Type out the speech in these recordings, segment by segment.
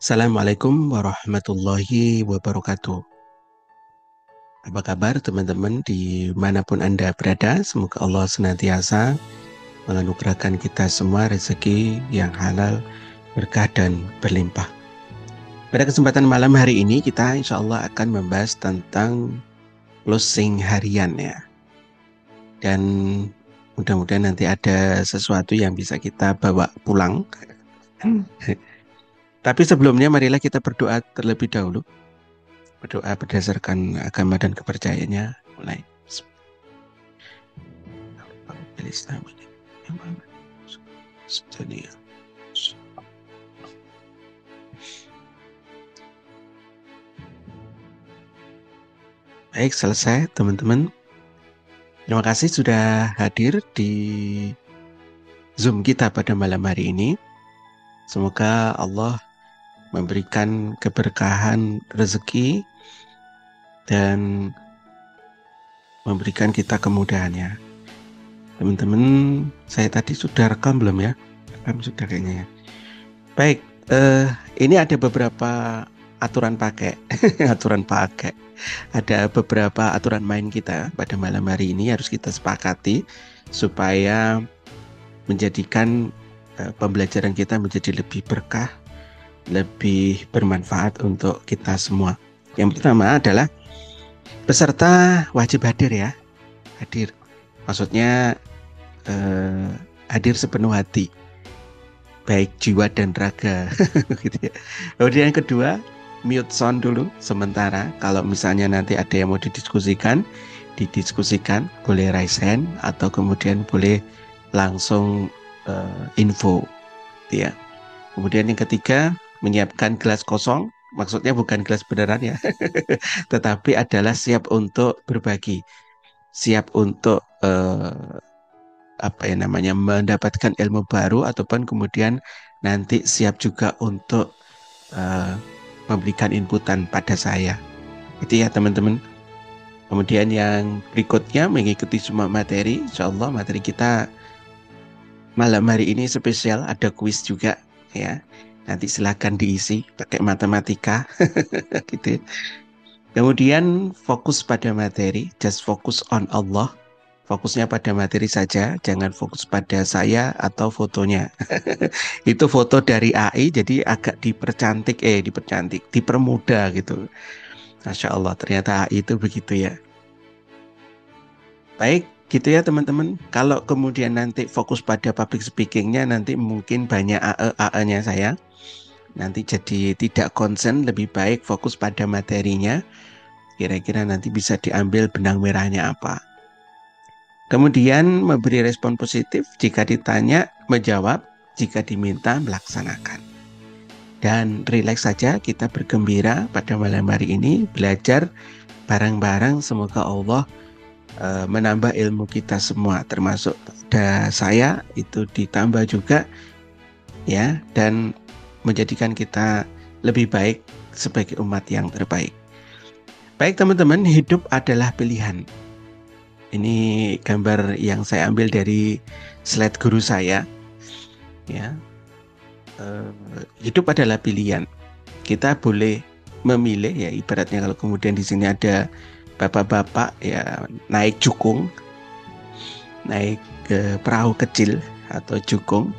Assalamualaikum warahmatullahi wabarakatuh. Apa kabar teman-teman dimanapun Anda berada? Semoga Allah senantiasa menganugerahkan kita semua rezeki yang halal, berkah dan berlimpah. Pada kesempatan malam hari ini kita insya Allah akan membahas tentang closing harian ya. Dan mudah-mudahan nanti ada sesuatu yang bisa kita bawa pulang. Tapi sebelumnya marilah kita berdoa terlebih dahulu. Berdoa berdasarkan agama dan kepercayaannya. Mulai. Baik, selesai teman-teman. Terima kasih sudah hadir di Zoom kita pada malam hari ini. Semoga Allah memberikan keberkahan rezeki dan memberikan kita kemudahannya. Teman-teman, saya tadi sudah rekam belum ya? Rekam sudah kayaknya ya. Baik, ini ada beberapa aturan pakai, aturan pakai. Ada beberapa aturan main kita pada malam hari ini harus kita sepakati supaya menjadikan pembelajaran kita menjadi lebih berkah, lebih bermanfaat untuk kita semua. Yang pertama adalah peserta wajib hadir ya. Hadir. Maksudnya hadir sepenuh hati. Baik jiwa dan raga gitu ya. Kemudian yang kedua, mute sound dulu sementara. Kalau misalnya nanti ada yang mau didiskusikan, boleh raise hand atau kemudian boleh langsung info gitu ya. Kemudian yang ketiga, menyiapkan gelas kosong. Maksudnya bukan gelas beneran ya, tetapi adalah siap untuk berbagi, siap untuk mendapatkan ilmu baru ataupun kemudian nanti siap juga untuk memberikan inputan pada saya. Itu ya teman-teman. Kemudian yang berikutnya mengikuti semua materi. Insya Allah materi kita malam hari ini spesial, ada kuis juga ya. Nanti silakan diisi pakai matematika gitu ya. Kemudian fokus pada materi, just focus on Allah. Fokusnya pada materi saja, jangan fokus pada saya atau fotonya. Itu foto dari AI, jadi agak dipermudah gitu. Masya Allah, ternyata AI itu begitu ya. Baik, gitu ya teman-teman. Kalau kemudian nanti fokus pada public speakingnya, nanti mungkin banyak AE-nya saya. Nanti jadi tidak konsen, lebih baik fokus pada materinya. Kira-kira nanti bisa diambil benang merahnya apa. Kemudian memberi respon positif, jika ditanya menjawab, jika diminta melaksanakan. Dan rileks saja, kita bergembira pada malam hari ini, belajar bareng-bareng, semoga Allah menambah ilmu kita semua, termasuk pada saya itu ditambah juga ya, dan menjadikan kita lebih baik sebagai umat yang terbaik. Baik teman-teman, hidup adalah pilihan. Ini gambar yang saya ambil dari slide guru saya. Ya, hidup adalah pilihan. Kita boleh memilih ya, ibaratnya kalau kemudian di sini ada bapak-bapak ya naik jukung, naik ke perahu kecil atau jukung.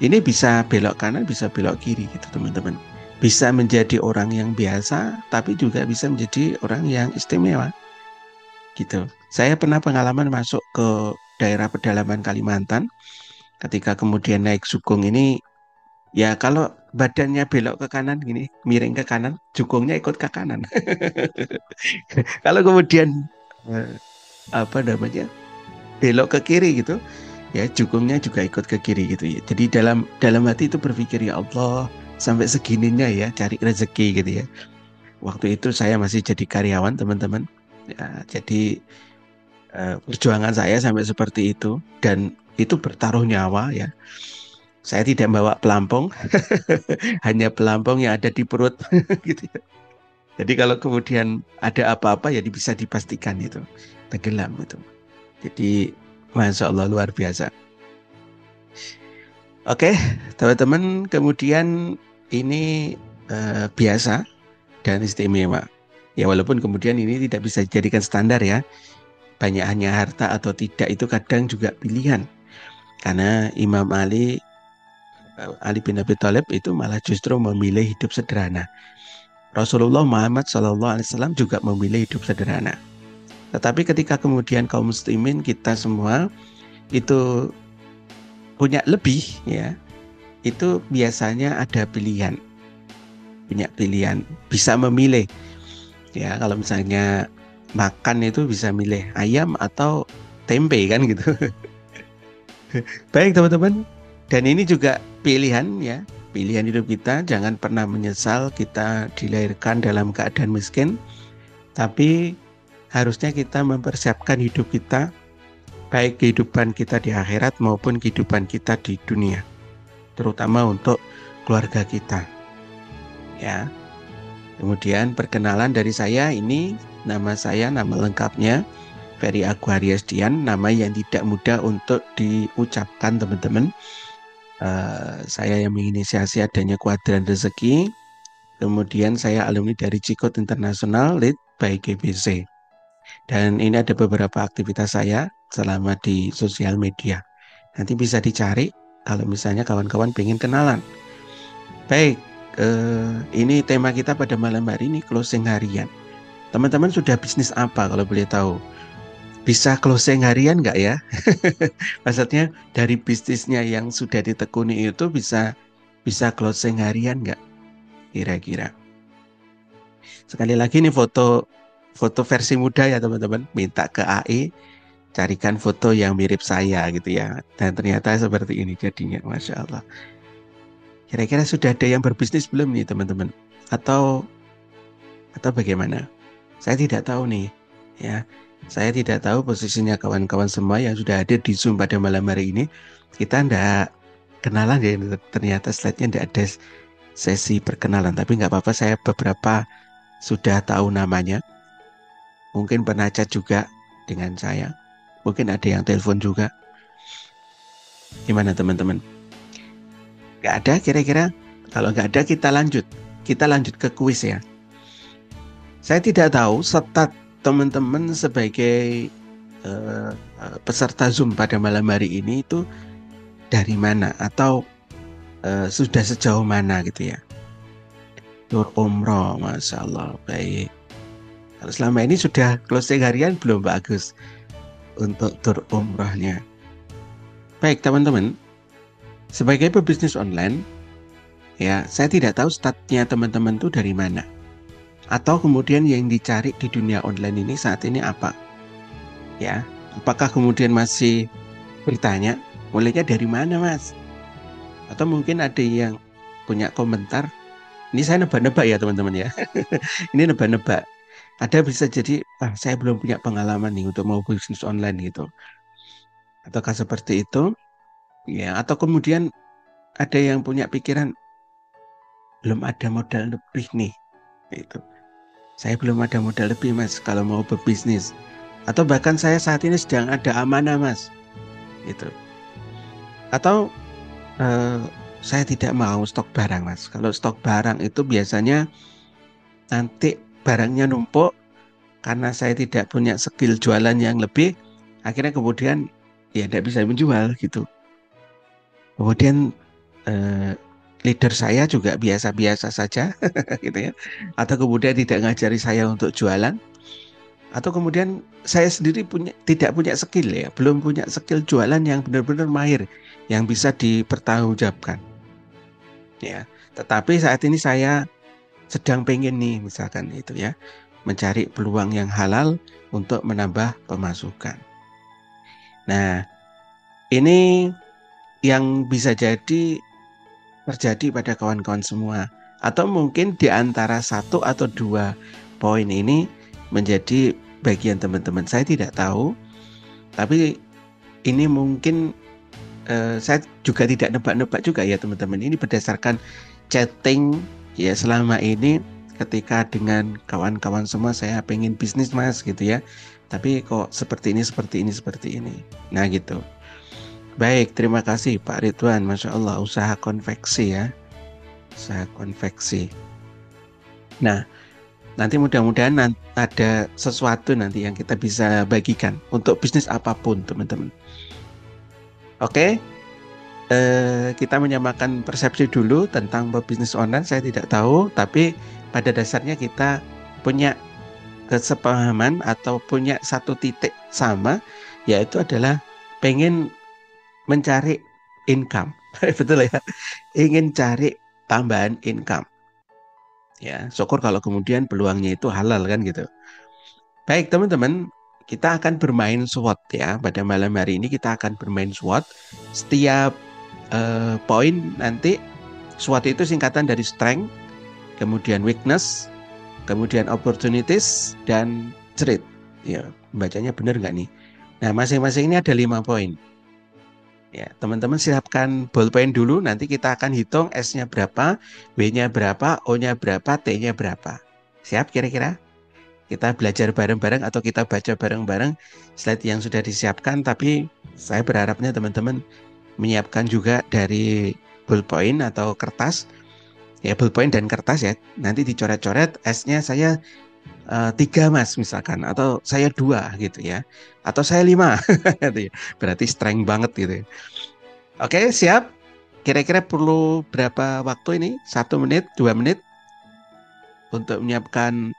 Ini bisa belok kanan, bisa belok kiri gitu teman-teman. Bisa menjadi orang yang biasa, tapi juga bisa menjadi orang yang istimewa. Gitu. Saya pernah pengalaman masuk ke daerah pedalaman Kalimantan, ketika kemudian naik jukung ini, ya kalau badannya belok ke kanan gini, miring ke kanan, jukungnya ikut ke kanan. Kalau kemudian eh, belok ke kiri gitu, ya jukungnya juga ikut ke kiri gitu ya. Jadi dalam hati itu berpikir, ya Allah, sampai segininya ya cari rezeki gitu ya. Waktu itu saya masih jadi karyawan teman-teman. Ya, jadi perjuangan saya sampai seperti itu, dan itu bertaruh nyawa ya. Saya tidak bawa pelampung, hanya pelampung yang ada di perut gitu ya. Jadi kalau kemudian ada apa-apa ya bisa dipastikan itu tenggelam itu. Jadi Masya Allah luar biasa. Oke teman-teman, kemudian ini biasa dan istimewa. Ya walaupun kemudian ini tidak bisa dijadikan standar ya. Banyaknya harta atau tidak itu kadang juga pilihan. Karena Imam Ali bin Abi Thalib itu malah justru memilih hidup sederhana. Rasulullah Muhammad SAW juga memilih hidup sederhana. Tetapi ketika kemudian kaum muslimin kita semua itu punya lebih ya, itu biasanya ada pilihan. Punya pilihan, bisa memilih. Ya, kalau misalnya makan itu bisa milih ayam atau tempe kan gitu. Baik teman-teman, dan ini juga pilihan ya, pilihan hidup kita. Jangan pernah menyesal kita dilahirkan dalam keadaan miskin, tapi harusnya kita mempersiapkan hidup kita, baik kehidupan kita di akhirat maupun kehidupan kita di dunia, terutama untuk keluarga kita. Ya, kemudian perkenalan dari saya, ini nama saya, nama lengkapnya Ferry Aguariasdian, nama yang tidak mudah untuk diucapkan teman-teman. Saya yang menginisiasi adanya kuadran rezeki. Kemudian saya alumni dari Cikot International Lead by GBC. Dan ini ada beberapa aktivitas saya selama di sosial media. Nanti bisa dicari kalau misalnya kawan-kawan pengen kenalan. Baik, ini tema kita pada malam hari ini, closing harian. Teman-teman sudah bisnis apa kalau boleh tahu? Bisa closing harian nggak ya? Maksudnya dari bisnisnya yang sudah ditekuni itu bisa closing harian nggak? Kira-kira. Sekali lagi nih foto versi muda ya teman-teman. Minta ke AI carikan foto yang mirip saya gitu ya. Dan ternyata seperti ini jadinya, Masya Allah. Kira-kira sudah ada yang berbisnis belum nih teman-teman? Atau bagaimana? Saya tidak tahu nih ya. Saya tidak tahu posisinya kawan-kawan semua yang sudah hadir di Zoom pada malam hari ini. Kita enggak kenalan ya, ternyata slide-nya enggak ada sesi perkenalan. Tapi nggak apa-apa, saya beberapa sudah tahu namanya. Mungkin pernah chat juga dengan saya. Mungkin ada yang telepon juga. Gimana teman-teman? Nggak ada kira-kira? Kalau nggak ada kita lanjut. Kita lanjut ke kuis ya. Saya tidak tahu stat teman-teman sebagai peserta Zoom pada malam hari ini itu dari mana atau sudah sejauh mana gitu ya. Tur umroh, Masya Allah, baik. Kalau selama ini sudah closing harian belum Pak Agus untuk tur umrohnya? Baik teman-teman, sebagai pebisnis online, ya saya tidak tahu statnya teman-teman itu dari mana. Atau kemudian yang dicari di dunia online ini saat ini apa? Ya, apakah kemudian masih bertanya, mulainya dari mana mas? Atau mungkin ada yang punya komentar, ini saya nebak-nebak ya teman-teman ya. Ini nebak-nebak. Ada bisa jadi, saya belum punya pengalaman nih untuk mau bisnis online gitu. Ataukah seperti itu? Ya, atau kemudian ada yang punya pikiran, belum ada modal lebih nih. Itu. Saya belum ada modal lebih mas kalau mau berbisnis. Atau bahkan saya saat ini sedang ada amanah mas. Gitu. Atau saya tidak mau stok barang mas. Kalau stok barang itu biasanya nanti barangnya numpuk karena saya tidak punya skill jualan yang lebih, akhirnya kemudian ya tidak bisa menjual gitu. Kemudian leader saya juga biasa-biasa saja gitu ya. Atau kemudian tidak ngajari saya untuk jualan. Atau kemudian saya sendiri tidak punya skill ya, belum punya skill jualan yang benar-benar mahir, yang bisa dipertanggungjawabkan. Ya, tetapi saat ini saya sedang pengen nih misalkan itu ya, mencari peluang yang halal untuk menambah pemasukan. Nah, ini yang bisa jadi terjadi pada kawan-kawan semua. Atau mungkin di antara satu atau dua poin ini menjadi bagian teman-teman. Saya tidak tahu, tapi ini mungkin saya juga tidak nebak-nebak juga ya teman-teman. Ini berdasarkan chatting ya selama ini ketika dengan kawan-kawan semua, saya pengen bisnis mas gitu ya. Tapi kok seperti ini. Nah gitu. Baik, terima kasih Pak Ridwan. Masya Allah, usaha konveksi ya. Usaha konveksi. Nah, nanti mudah-mudahan ada sesuatu nanti yang kita bisa bagikan untuk bisnis apapun, teman-teman. Oke, kita menyamakan persepsi dulu tentang bisnis online. Saya tidak tahu, tapi pada dasarnya kita punya kesepahaman atau punya satu titik sama, yaitu adalah pengen mencari income. Betul ya, ingin cari tambahan income. Ya, syukur kalau kemudian peluangnya itu halal kan gitu. Baik teman-teman, kita akan bermain SWOT ya. Pada malam hari ini kita akan bermain SWOT. Setiap poin nanti, SWOT itu singkatan dari strength, kemudian weakness, kemudian opportunities, dan threat. Ya, bacanya benar nggak nih? Nah, masing-masing ini ada 5 poin. Ya, teman-teman siapkan ballpoint dulu, nanti kita akan hitung S-nya berapa, W-nya berapa, O-nya berapa, T-nya berapa. Siap kira-kira? Kita belajar bareng-bareng atau kita baca bareng-bareng slide yang sudah disiapkan, tapi saya berharapnya teman-teman menyiapkan juga dari ballpoint atau kertas, ya ballpoint dan kertas ya, nanti dicoret-coret S-nya saya 3 mas misalkan, atau saya 2 gitu ya, atau saya 5 gitu ya. Berarti strength banget gitu ya. Oke, siap. Kira-kira perlu berapa waktu ini? 1 menit, 2 menit untuk menyiapkan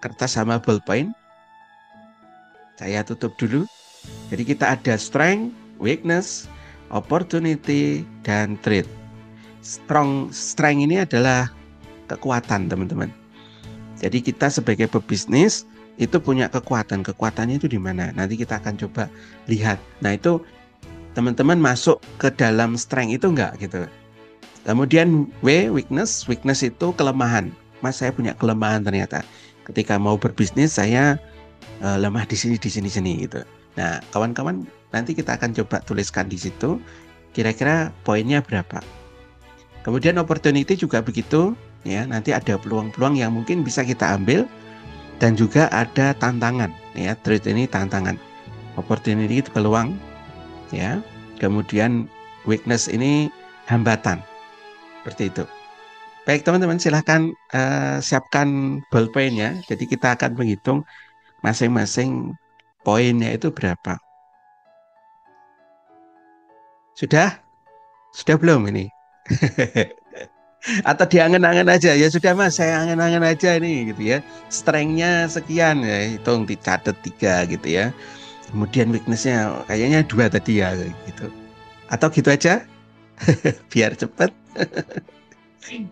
kertas sama ballpoint. Saya tutup dulu. Jadi kita ada strength, weakness, opportunity, dan threat. Strength ini adalah kekuatan, teman-teman. Jadi kita sebagai pebisnis itu punya kekuatan. Kekuatannya itu di mana? Nanti kita akan coba lihat. Nah, itu teman-teman masuk ke dalam strength itu enggak gitu. Kemudian weakness itu kelemahan. Mas, saya punya kelemahan ternyata. Ketika mau berbisnis saya lemah di sini gitu. Nah, kawan-kawan nanti kita akan coba tuliskan di situ kira-kira poinnya berapa. Kemudian opportunity juga begitu ya, nanti ada peluang-peluang yang mungkin bisa kita ambil dan juga ada tantangan ya. Threat ini tantangan. Opportunity itu peluang ya. Kemudian weakness ini hambatan. Seperti itu. Baik teman-teman, silahkan siapkan ballpoint-nya. Jadi kita akan menghitung masing-masing poinnya itu berapa. Sudah? Sudah belum ini? Atau diangen-angen aja? Ya sudah mas, saya angen-angen aja ini gitu ya. Strength-nya sekian ya, hitung dicatat 3 gitu ya. Kemudian weakness-nya kayaknya 2 tadi ya gitu. Atau gitu aja? Biar cepat.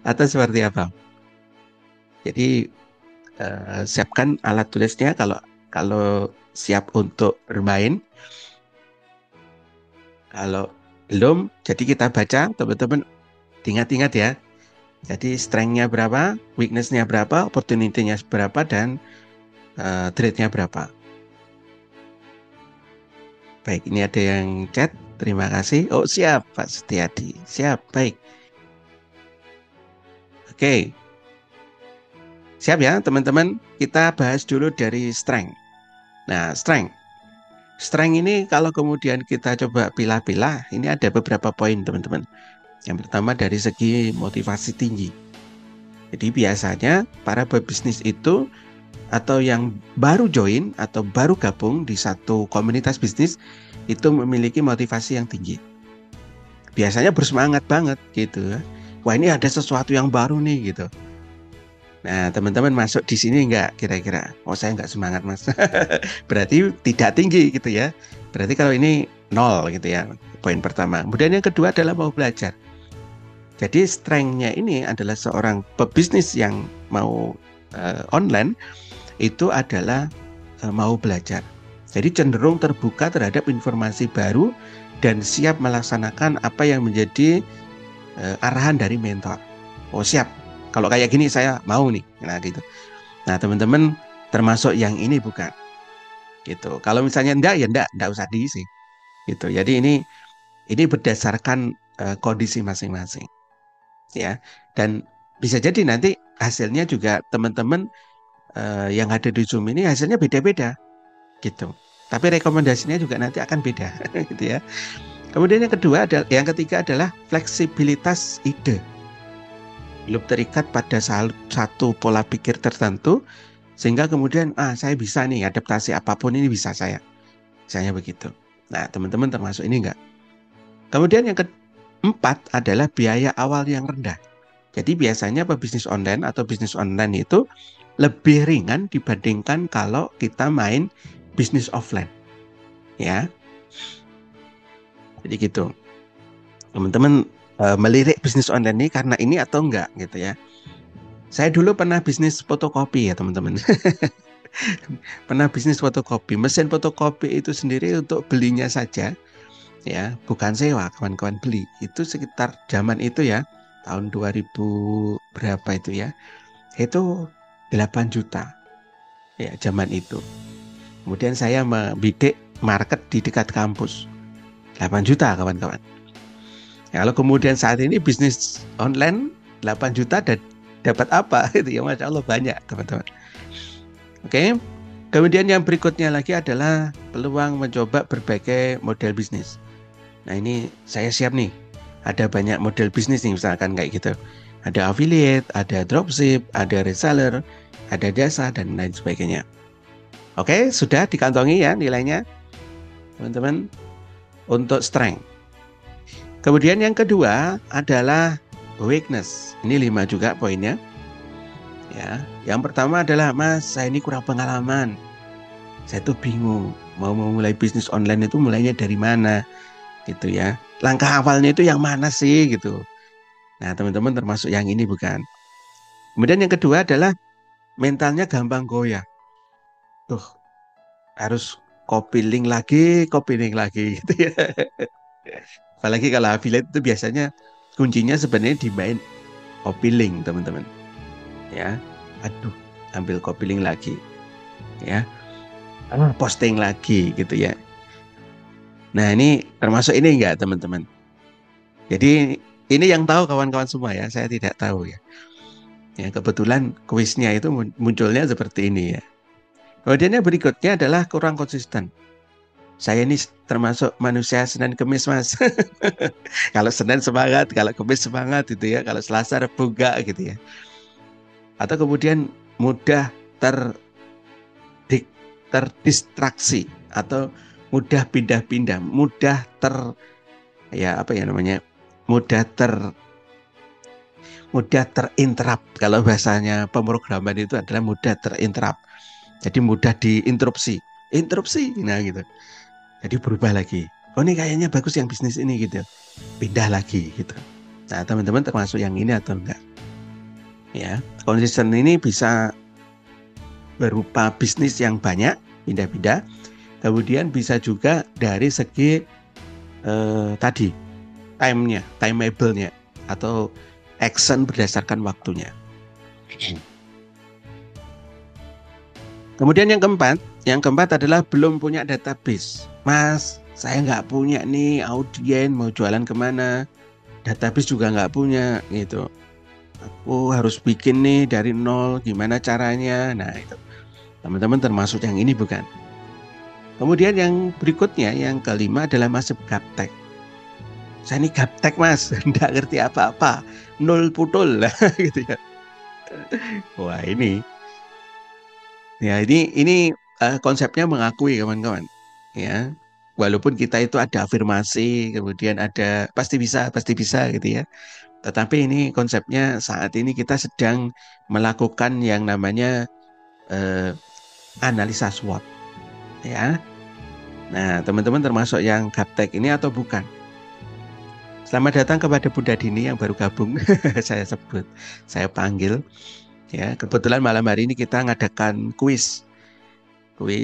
Atau seperti apa? Jadi siapkan alat tulisnya kalau siap untuk bermain. Kalau belum, jadi kita baca teman-teman, ingat-ingat ya. Jadi strength-nya berapa, weakness-nya berapa, opportunity-nya berapa, dan threat-nya berapa. Baik, ini ada yang chat. Terima kasih. Oh siap Pak Setiadi. Siap, baik. Oke. Siap ya teman-teman. Kita bahas dulu dari strength. Nah, strength. Strength ini kalau kemudian kita coba pilah-pilah, ini ada beberapa poin teman-teman. Yang pertama dari segi motivasi tinggi. Jadi biasanya para pebisnis itu atau yang baru join atau baru gabung di satu komunitas bisnis itu memiliki motivasi yang tinggi. Biasanya bersemangat banget gitu. Wah, ini ada sesuatu yang baru nih gitu. Nah, teman-teman masuk di sini enggak kira-kira? Oh, saya enggak semangat, Mas. Berarti tidak tinggi gitu ya. Berarti kalau ini 0 gitu ya. Poin pertama. Kemudian yang kedua adalah mau belajar. Jadi strength-nya ini adalah seorang pebisnis yang mau online itu adalah mau belajar. Jadi cenderung terbuka terhadap informasi baru dan siap melaksanakan apa yang menjadi arahan dari mentor. Oh siap, kalau kayak gini saya mau nih. Nah gitu. Nah teman-teman termasuk yang ini bukan? Gitu. Kalau misalnya enggak ya enggak usah diisi. Gitu. Jadi ini berdasarkan kondisi masing-masing. Ya. Dan bisa jadi nanti hasilnya juga teman-teman yang ada di Zoom ini hasilnya beda-beda gitu. Tapi rekomendasinya juga nanti akan beda gitu ya. Kemudian yang ketiga adalah fleksibilitas ide. belum terikat pada satu pola pikir tertentu, sehingga kemudian saya bisa nih adaptasi apapun ini bisa saya. Misalnya begitu. Nah, teman-teman termasuk ini enggak? Kemudian yang keempat adalah biaya awal yang rendah. Jadi biasanya pebisnis online atau bisnis online itu lebih ringan dibandingkan kalau kita main bisnis offline. Ya. Jadi gitu. Teman-teman melirik bisnis online ini karena ini atau enggak gitu ya. Saya dulu pernah bisnis fotokopi ya teman-teman. Pernah bisnis fotokopi. Mesin fotokopi itu sendiri untuk belinya saja ya, bukan sewa, kawan-kawan beli. Itu sekitar zaman itu ya, tahun 2000 berapa itu ya. Itu 8 juta. Ya, zaman itu. Kemudian saya membidik market di dekat kampus. 8 juta kawan-kawan. Kalau kemudian saat ini bisnis online 8 juta dan dapat apa? Itu ya Masya Allah banyak teman-teman. Oke. Kemudian yang berikutnya lagi adalah peluang mencoba berbagai model bisnis. Nah ini saya siap nih. Ada banyak model bisnis nih misalkan kayak gitu. Ada affiliate, ada dropship, ada reseller, ada jasa dan lain sebagainya. Oke, sudah dikantongi ya nilainya teman-teman untuk strength. Kemudian yang kedua adalah weakness. Ini 5 juga poinnya. Ya, yang pertama adalah Mas, saya ini kurang pengalaman. Saya tuh bingung mau memulai bisnis online itu mulainya dari mana, gitu ya. Langkah awalnya itu yang mana sih, gitu. Nah, teman-teman termasuk yang ini bukan? Kemudian yang kedua adalah mentalnya gampang goyah. Tuh, harus copy link lagi, gitu ya. Apalagi kalau affiliate itu biasanya kuncinya sebenarnya di main copy link, teman-teman. Ya, aduh, ambil copy link lagi, ya, posting lagi, gitu ya. Nah, ini termasuk ini enggak, teman-teman? Jadi ini yang tahu kawan-kawan semua ya, saya tidak tahu ya. Ya, kebetulan kuisnya itu munculnya seperti ini ya. Kemudian yang berikutnya adalah kurang konsisten. Saya ini termasuk manusia Senin Kemis Mas. Kalau Senin semangat, kalau Kemis semangat gitu ya, kalau Selasa Rabu enggak gitu ya. Atau kemudian mudah terdistraksi atau mudah pindah-pindah, mudah mudah terinterrupt. Kalau bahasanya pemrograman itu adalah mudah terinterrupt. Jadi mudah diinterupsi. Nah gitu. Jadi berubah lagi. Oh ini kayaknya bagus yang bisnis ini gitu. Pindah lagi gitu. Nah teman-teman termasuk yang ini atau enggak? Ya, konsisten ini bisa berupa bisnis yang banyak, pindah-pindah. Kemudian bisa juga dari segi tadi timeable-nya atau action berdasarkan waktunya. Kemudian yang keempat adalah belum punya database. Mas, saya nggak punya nih audien, mau jualan kemana? Database juga nggak punya gitu. Aku harus bikin nih dari nol, gimana caranya? Nah itu, teman-teman termasuk yang ini bukan? Kemudian yang berikutnya, yang kelima adalah masuk gaptek. Saya ini gaptek Mas, nggak ngerti apa-apa, nol putul lah gitu ya. Wah ini, ya ini konsepnya mengakui kawan-kawan, ya. Walaupun kita itu ada afirmasi, kemudian ada pasti bisa gitu ya. Tetapi ini konsepnya saat ini kita sedang melakukan yang namanya analisa SWOT, ya. Nah, teman-teman termasuk yang gaptek ini atau bukan? Selamat datang kepada Bunda Dini yang baru gabung. saya panggil. Ya, kebetulan malam hari ini kita ngadakan kuis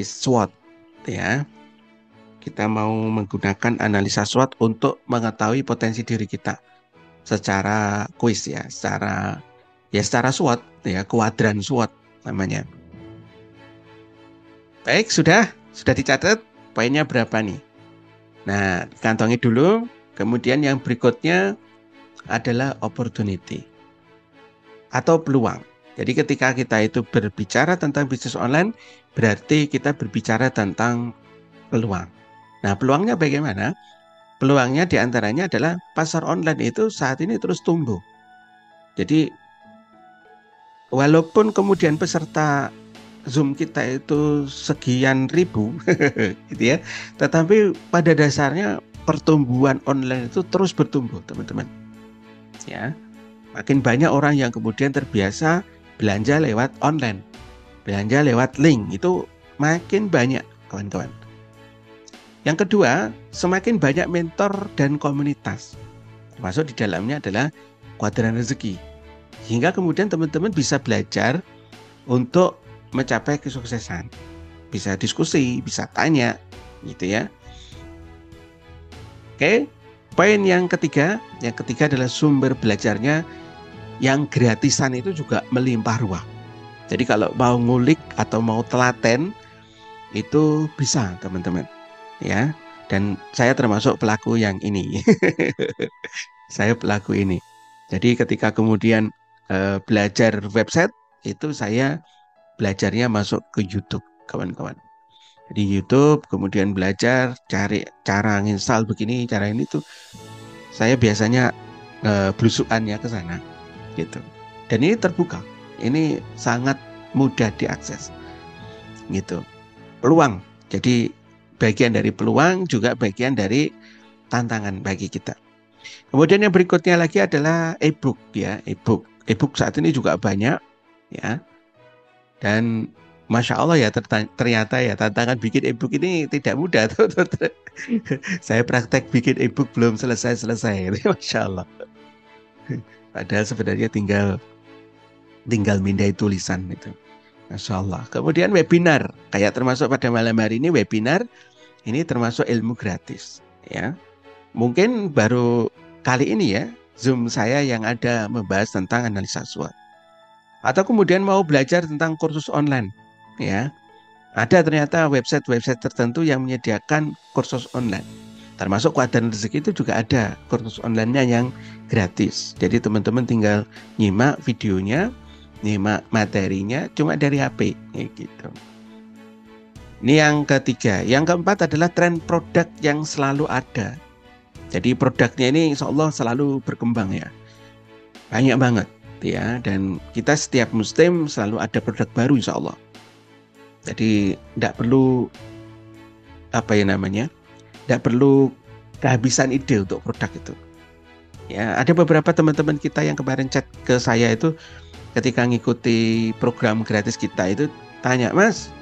SWOT, ya. Kita mau menggunakan analisa SWOT untuk mengetahui potensi diri kita secara kuis ya, secara SWOT ya, kuadran SWOT namanya. Baik, sudah dicatat poinnya berapa nih? Nah, kantongi dulu. Kemudian yang berikutnya adalah opportunity atau peluang. Jadi ketika kita itu berbicara tentang bisnis online, berarti kita berbicara tentang peluang. Nah, peluangnya bagaimana? Peluangnya diantaranya adalah pasar online itu saat ini terus tumbuh. Jadi walaupun kemudian peserta Zoom kita itu sekian ribu, gitu ya, tetapi pada dasarnya pertumbuhan online itu terus bertumbuh, teman-teman. Ya, makin banyak orang yang kemudian terbiasa belanja lewat online, belanja lewat link, itu makin banyak, kawan-kawan. Yang kedua, semakin banyak mentor dan komunitas, termasuk di dalamnya adalah kuadran rezeki, hingga kemudian teman-teman bisa belajar untuk mencapai kesuksesan, bisa diskusi, bisa tanya, gitu ya. Oke, poin yang ketiga adalah sumber belajarnya yang gratisan itu juga melimpah ruah. Jadi kalau mau ngulik atau mau telaten itu bisa, teman-teman, ya. Dan saya termasuk pelaku yang ini. Saya pelaku ini. Jadi ketika kemudian belajar website itu saya belajarnya masuk ke YouTube, kawan-kawan. Di YouTube kemudian belajar cari cara nginstal begini, cara ini tuh saya biasanya belusukannya ke sana gitu. Dan ini terbuka. Ini sangat mudah diakses. Gitu. Peluang. Jadi bagian dari peluang juga bagian dari tantangan bagi kita. Kemudian yang berikutnya lagi adalah e-book ya, e-book. E-book saat ini juga banyak ya. Dan Masya Allah ya, ternyata ya tantangan bikin e-book ini tidak mudah. Saya praktek bikin e-book belum selesai. Masya Allah. Padahal sebenarnya tinggal mindai tulisan itu. Masya Allah. Kemudian webinar, kayak termasuk pada malam hari ini webinar, ini termasuk ilmu gratis. Ya, mungkin baru kali ini ya Zoom saya yang ada membahas tentang analisa SWOT. Atau kemudian mau belajar tentang kursus online, ya. Ada ternyata website-website tertentu yang menyediakan kursus online. Termasuk kuadran rezeki itu juga ada kursus online-nya yang gratis. Jadi teman-teman tinggal nyimak videonya, nyimak materinya cuma dari HP, gitu. Ini yang ketiga. Yang keempat adalah tren produk yang selalu ada. Jadi produknya ini insya Allah selalu berkembang ya. Banyak banget ya. Dan kita setiap muslim selalu ada produk baru insya Allah. Jadi tidak perlu tidak perlu kehabisan ide untuk produk itu. Ya, ada beberapa teman-teman kita yang kemarin chat ke saya itu ketika ngikuti program gratis kita itu tanya, Mas,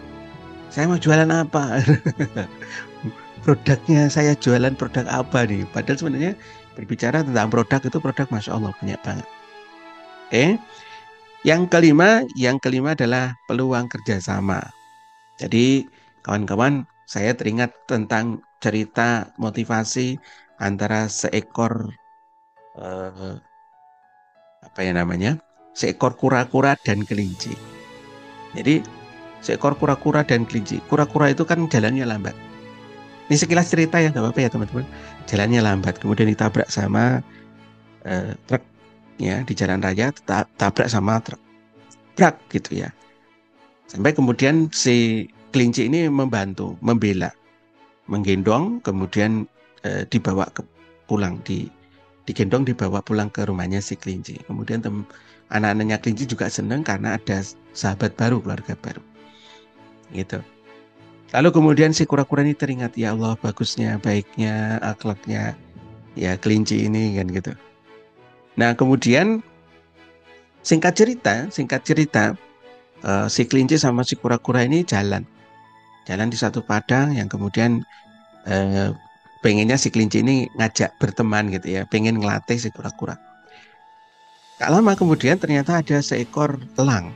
saya mau jualan apa? Produknya saya jualan produk apa nih? Padahal sebenarnya berbicara tentang produk itu produk Masya Allah banyak banget. Yang kelima adalah peluang kerjasama. Jadi kawan-kawan, saya teringat tentang cerita motivasi antara seekor seekor kura-kura dan kelinci. Jadi seekor kura-kura dan kelinci. Kura-kura itu kan jalannya lambat. Ini sekilas cerita ya, nggak apa-apa ya teman-teman. Jalannya lambat, kemudian ditabrak sama truk ya di jalan raya, tabrak sama truk gitu ya. Sampai kemudian si kelinci ini membantu, membela, menggendong, kemudian dibawa digendong dibawa pulang ke rumahnya si kelinci. Kemudian anak-anaknya kelinci juga senang karena ada sahabat baru, keluarga baru. Gitu. Lalu kemudian si kura-kura ini teringat, ya Allah bagusnya, baiknya, akhlaknya ya kelinci ini kan gitu. Nah kemudian singkat cerita si kelinci sama si kura-kura ini jalan di satu padang yang kemudian pengennya si kelinci ini ngajak berteman gitu ya, pengen ngelatih si kura-kura. Tak lama kemudian ternyata ada seekor elang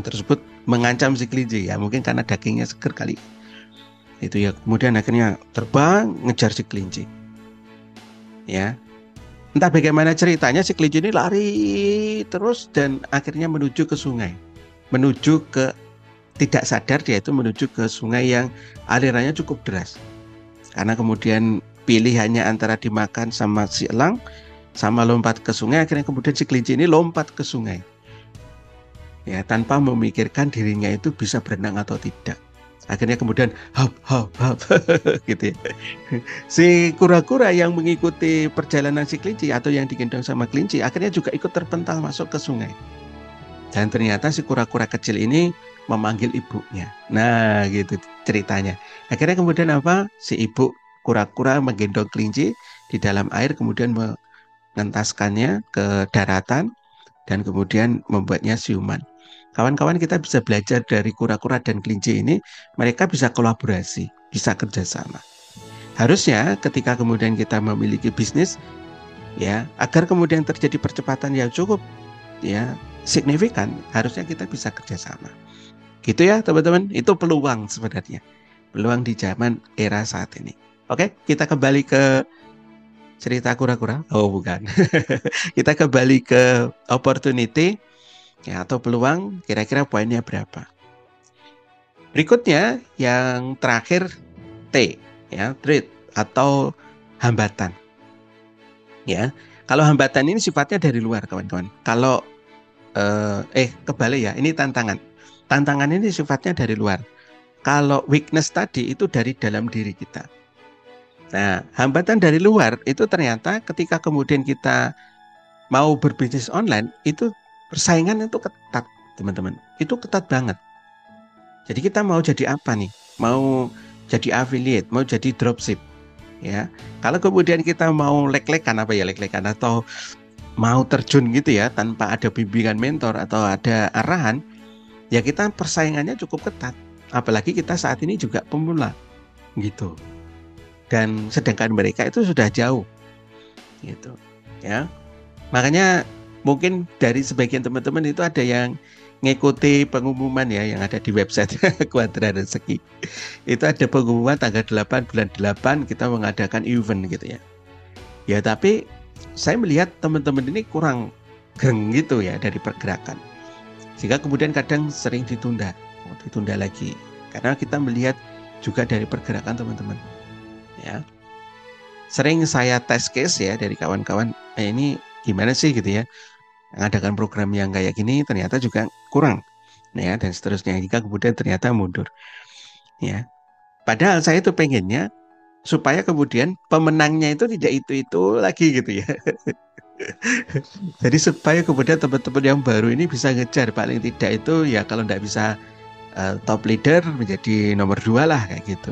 tersebut mengancam si kelinci ya, mungkin karena dagingnya seger kali itu ya. Kemudian akhirnya terbang ngejar si kelinci ya. Entah bagaimana ceritanya si kelinci ini lari terus dan akhirnya menuju ke sungai. Tidak sadar dia itu menuju ke sungai yang alirannya cukup deras. Karena kemudian pilihannya antara dimakan sama si elang sama lompat ke sungai, akhirnya kemudian si kelinci ini lompat ke sungai. Ya, tanpa memikirkan dirinya itu bisa berenang atau tidak. Akhirnya kemudian hop gitu ya. Si kura-kura yang mengikuti perjalanan si kelinci atau yang digendong sama kelinci akhirnya juga ikut terpental masuk ke sungai. Dan ternyata si kura-kura kecil ini memanggil ibunya. Nah, gitu ceritanya. Akhirnya kemudian apa? Si ibu kura-kura menggendong kelinci di dalam air, kemudian mengentaskannya ke daratan, dan kemudian membuatnya siuman. Kawan-kawan, kita bisa belajar dari kura-kura dan kelinci ini, mereka bisa kolaborasi, bisa kerjasama. Harusnya ketika kemudian kita memiliki bisnis, ya, agar kemudian terjadi percepatan yang cukup, ya, signifikan, harusnya kita bisa kerjasama. Gitu ya teman-teman, itu peluang sebenarnya. Peluang di zaman era saat ini. Oke, kita kembali ke cerita kura-kura. Oh bukan. Kita kembali ke opportunity, ya, atau peluang, kira-kira poinnya berapa. Berikutnya yang terakhir, T, ya, threat atau hambatan. Ya, kalau hambatan ini sifatnya dari luar, kawan-kawan. Kalau kebalik ya, ini tantangan. Tantangan ini sifatnya dari luar. Kalau weakness tadi itu dari dalam diri kita. Nah, hambatan dari luar itu ternyata ketika kemudian kita mau berbisnis online, itu persaingan itu ketat, teman-teman. Itu ketat banget. Jadi kita mau jadi apa nih? Mau jadi affiliate, mau jadi dropship, ya. Kalau kemudian kita mau lek-lekan atau mau terjun gitu ya tanpa ada bimbingan mentor atau ada arahan, ya kita persaingannya cukup ketat. Apalagi kita saat ini juga pemula, gitu. Dan sedangkan mereka itu sudah jauh, gitu, ya. Makanya mungkin dari sebagian teman-teman itu ada yang ngikuti pengumuman ya yang ada di website Quadra Rezeki. Itu ada pengumuman tanggal 8 bulan 8 kita mengadakan event gitu ya. Ya tapi saya melihat teman-teman ini kurang geng gitu ya dari pergerakan. Sehingga kemudian kadang sering ditunda lagi. Karena kita melihat juga dari pergerakan teman-teman. Ya. Sering saya test case ya dari kawan-kawan, ini gimana sih gitu ya. Mengadakan program yang kayak gini ternyata juga kurang. Ya, dan seterusnya jika kemudian ternyata mundur. Ya. Padahal saya itu pengennya supaya kemudian pemenangnya itu tidak itu lagi gitu ya. Jadi supaya kemudian teman-teman yang baru ini bisa ngejar, paling tidak itu ya kalau tidak bisa top leader menjadi nomor 2 lah kayak gitu.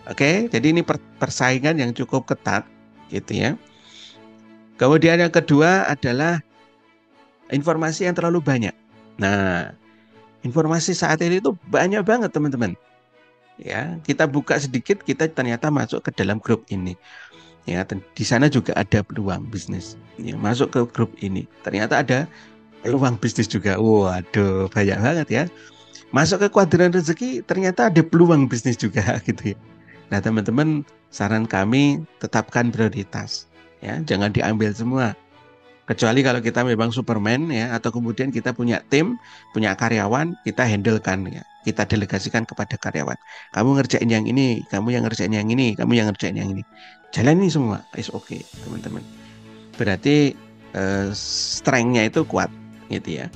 Oke, jadi ini persaingan yang cukup ketat gitu ya. Kemudian yang kedua adalah informasi yang terlalu banyak. Nah, informasi saat ini itu banyak banget teman-teman. Ya, kita buka sedikit, kita ternyata masuk ke dalam grup ini. Ya, di sana juga ada peluang bisnis. Ya, masuk ke grup ini, ternyata ada peluang bisnis juga. Waduh, banyak banget ya. Masuk ke kuadran rezeki, ternyata ada peluang bisnis juga gitu ya. Nah, teman-teman, saran kami tetapkan prioritas. Ya, jangan diambil semua. Kecuali kalau kita memang Superman ya, atau kemudian kita punya tim, punya karyawan, kita handlekan ya. Kita delegasikan kepada karyawan. Kamu ngerjain yang ini, kamu yang ngerjain yang ini, kamu yang ngerjain yang ini. Jalani semua, is okay, teman-teman. Berarti strength-nya itu kuat gitu ya.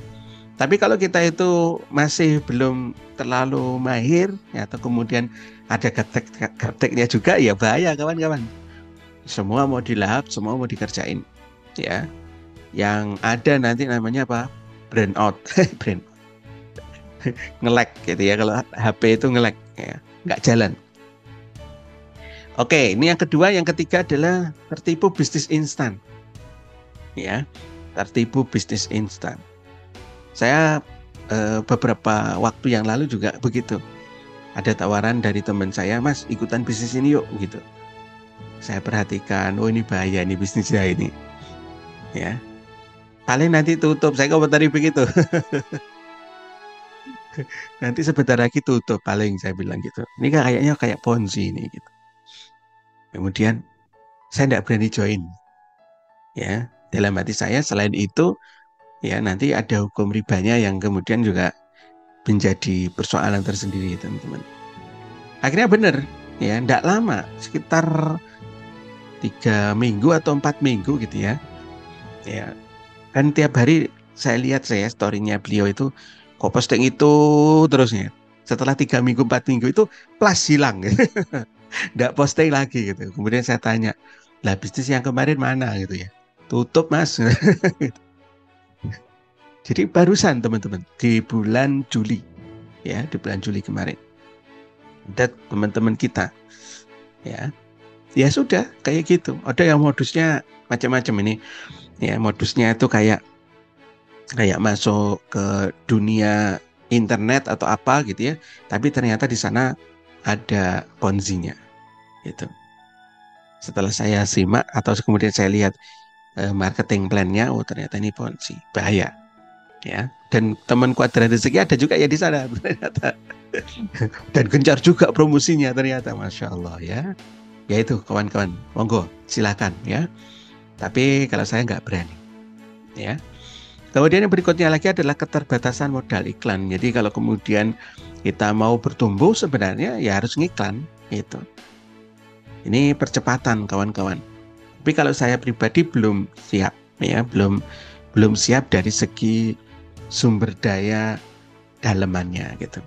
Tapi kalau kita itu masih belum terlalu mahir ya, atau kemudian ada gapteknya juga, ya bahaya kawan-kawan. Semua mau dilahap, semua mau dikerjain ya. Yang ada nanti namanya apa? Burn out. Burn nge-lag gitu ya, kalau HP itu nge-lag ya, nggak jalan. Oke, ini yang kedua. Yang ketiga adalah tertipu bisnis instan. Ya, tertipu bisnis instan. Saya beberapa waktu yang lalu juga begitu. Ada tawaran dari teman saya, Mas, ikutan bisnis ini yuk gitu. Saya perhatikan, oh ini bahaya nih bisnisnya ini. Ya, paling nanti tutup, saya komentari begitu. Nanti sebentar lagi tutup paling, saya bilang gitu. Ini kan kayaknya kayak Ponzi ini gitu. Kemudian saya tidak berani join. Ya, dalam hati saya selain itu ya nanti ada hukum ribanya yang kemudian juga menjadi persoalan tersendiri, teman-teman. Akhirnya benar, ya, tidak lama, sekitar 3 minggu atau 4 minggu gitu ya. Ya, kan tiap hari saya lihat story-nya beliau itu kok posting itu terusnya. Setelah 3 minggu 4 minggu itu plus hilang, nggak posting lagi gitu. Kemudian saya tanya, lah bisnis yang kemarin mana gitu ya? Tutup Mas. Jadi barusan teman-teman di bulan Juli, ya di bulan Juli kemarin, ada teman-teman kita, ya sudah kayak gitu. Ada yang modusnya macam-macam ini, ya modusnya itu kayak masuk ke dunia internet atau apa gitu ya, tapi ternyata di sana ada ponzi-nya gitu. Setelah saya simak atau kemudian saya lihat marketing plan-nya, oh ternyata ini ponzi, bahaya ya. Dan teman kuadran rezeki ada juga ya di sana ternyata. Dan gencar juga promosinya ternyata, Masya Allah ya. Ya itu kawan-kawan, monggo silakan ya. Tapi kalau saya nggak berani ya. Kemudian yang berikutnya lagi adalah keterbatasan modal iklan. Jadi kalau kemudian kita mau bertumbuh sebenarnya ya harus ngiklan gitu. Ini percepatan kawan-kawan. Tapi kalau saya pribadi belum siap ya, belum siap dari segi sumber daya dalemannya gitu.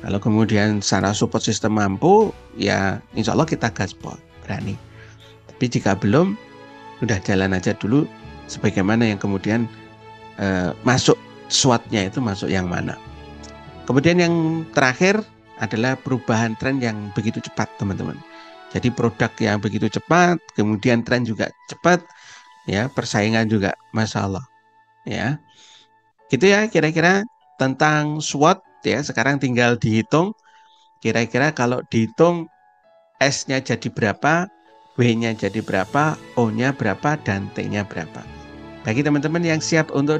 Kalau kemudian secara support system mampu, ya insya Allah kita gaspol, berani. Tapi jika belum, udah jalan aja dulu sebagaimana yang kemudian masuk SWOT-nya itu masuk yang mana. Kemudian yang terakhir adalah perubahan tren yang begitu cepat teman-teman. Jadi produk yang begitu cepat, kemudian tren juga cepat, ya persaingan juga, Masya Allah. Ya, gitu ya kira-kira tentang SWOT ya. Sekarang tinggal dihitung. Kira-kira kalau dihitung S-nya jadi berapa, W-nya jadi berapa, O-nya berapa, dan T-nya berapa. Bagi teman-teman yang siap untuk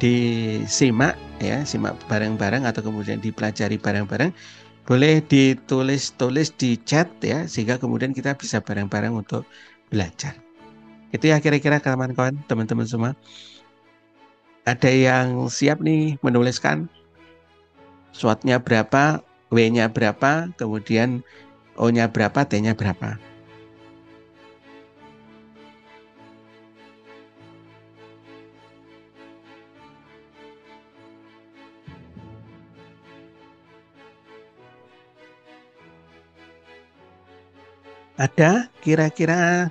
disimak ya, simak bareng-bareng atau kemudian dipelajari bareng-bareng, boleh ditulis-tulis di chat ya, sehingga kemudian kita bisa bareng-bareng untuk belajar. Itu ya kira-kira kawan-kawan, teman-teman semua. Ada yang siap nih menuliskan SWOT-nya berapa, W-nya berapa, kemudian O-nya berapa, T-nya berapa. Ada kira-kira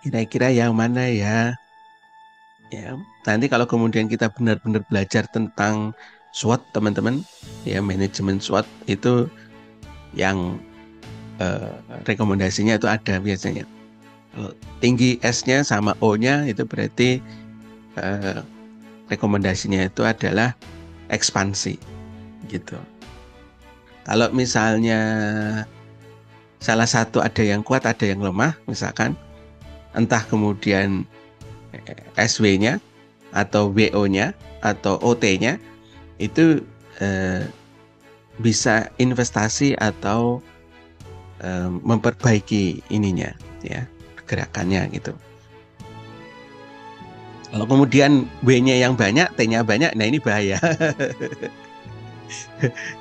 kira-kira yang mana ya? Ya, nanti kalau kemudian kita benar-benar belajar tentang SWOT teman-teman, ya manajemen SWOT itu yang rekomendasinya itu ada biasanya. Tinggi S-nya sama O-nya itu berarti rekomendasinya itu adalah ekspansi gitu. Kalau misalnya salah satu ada yang kuat, ada yang lemah, misalkan entah kemudian SW-nya atau WO-nya atau OT-nya itu bisa investasi atau memperbaiki ininya ya, gerakannya gitu. Kalau kemudian W-nya yang banyak, T-nya banyak, nah ini bahaya.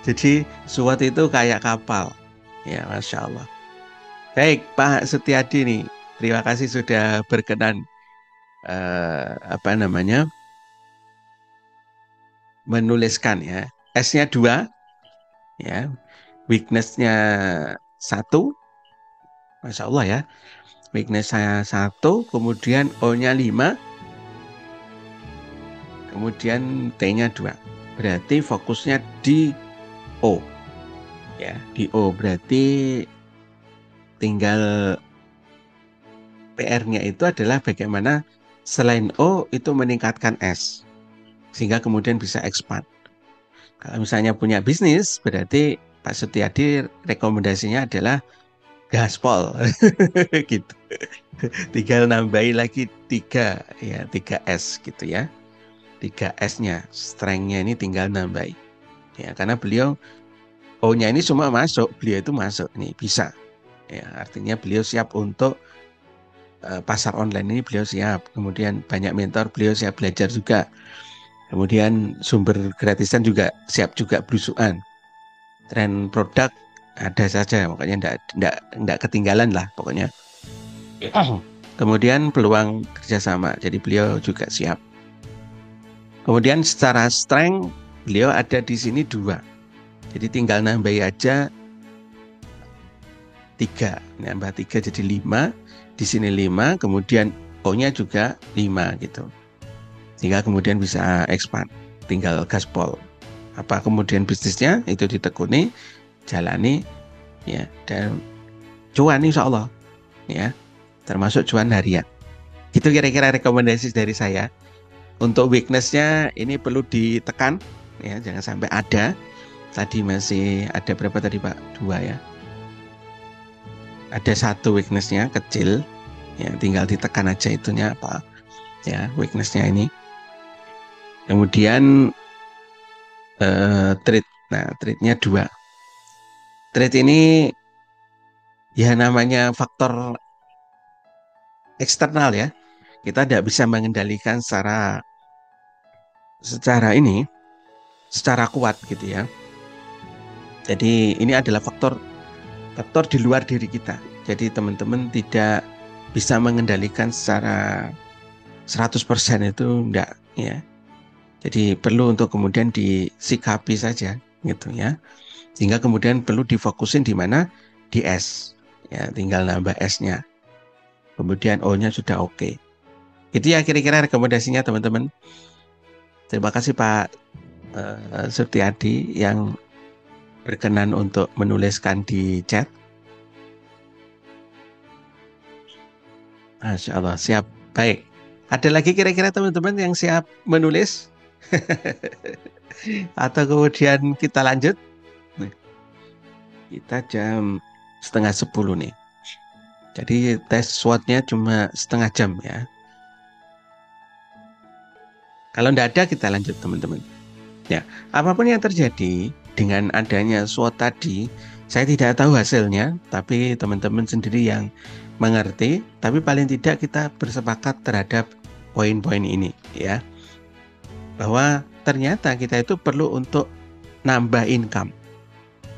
Jadi SWOT itu kayak kapal. Ya, Masya Allah. Baik, Pak Setiadi nih. Terima kasih sudah berkenan menuliskan ya. S-nya 2, ya. Weakness-nya 1. Masya Allah ya. Weakness-nya 1, kemudian O-nya 5, kemudian T-nya 2. Berarti fokusnya di O. Ya, di O berarti tinggal PR-nya itu adalah bagaimana selain O itu meningkatkan S sehingga kemudian bisa expand. Kalau misalnya punya bisnis berarti Pak Setiadi rekomendasinya adalah gaspol gitu. Tinggal nambahin lagi 3 ya, 3S gitu ya. 3S-nya, strength-nya ini tinggal nambahin. Ya, karena beliau O-nya ini semua masuk, beliau itu masuk nih bisa. Ya, artinya beliau siap untuk pasar online ini beliau siap. Kemudian banyak mentor, beliau siap belajar juga. Kemudian sumber gratisan juga siap juga belusuan. Tren produk ada saja, makanya enggak ketinggalan lah pokoknya. Kemudian peluang kerjasama, jadi beliau juga siap. Kemudian secara strength, beliau ada di sini 2. Jadi tinggal nambah aja 3, nambah 3 jadi 5. di sini 5, kemudian O-nya juga 5 gitu. Sehingga kemudian bisa expand, tinggal gaspol. Apa kemudian bisnisnya itu ditekuni, jalani, ya, dan cuan insya Allah, ya, termasuk cuan harian. Itu kira-kira rekomendasi dari saya. Untuk weakness-nya ini perlu ditekan, ya, jangan sampai ada. Tadi masih ada berapa tadi Pak? 2 ya. Ada 1 weakness-nya kecil, ya, tinggal ditekan aja itunya apa, ya, weakness-nya ini. Kemudian trade. Nah, trade-nya 2. Trade ini ya namanya faktor eksternal ya. Kita tidak bisa mengendalikan secara kuat gitu ya. Jadi ini adalah faktor di luar diri kita. Jadi teman-teman tidak bisa mengendalikan secara 100% itu enggak ya. Jadi perlu untuk kemudian disikapi saja gitu ya. Sehingga kemudian perlu difokusin di mana? Di S. Ya, tinggal nambah S-nya. Kemudian O-nya sudah oke. Itu ya kira-kira rekomendasinya teman-teman. Terima kasih Pak Surtiadi yang berkenan untuk menuliskan di chat. Masya Allah, siap. Baik. Ada lagi kira-kira teman-teman yang siap menulis? Atau kemudian kita lanjut? Nih, kita jam 9:30 nih. Jadi tes SWOT-nya cuma setengah jam ya. Kalau tidak ada kita lanjut teman-teman. Ya, apapun yang terjadi dengan adanya SWOT tadi, saya tidak tahu hasilnya, tapi teman-teman sendiri yang mengerti. Tapi paling tidak kita bersepakat terhadap poin-poin ini ya. Bahwa ternyata kita itu perlu untuk nambah income.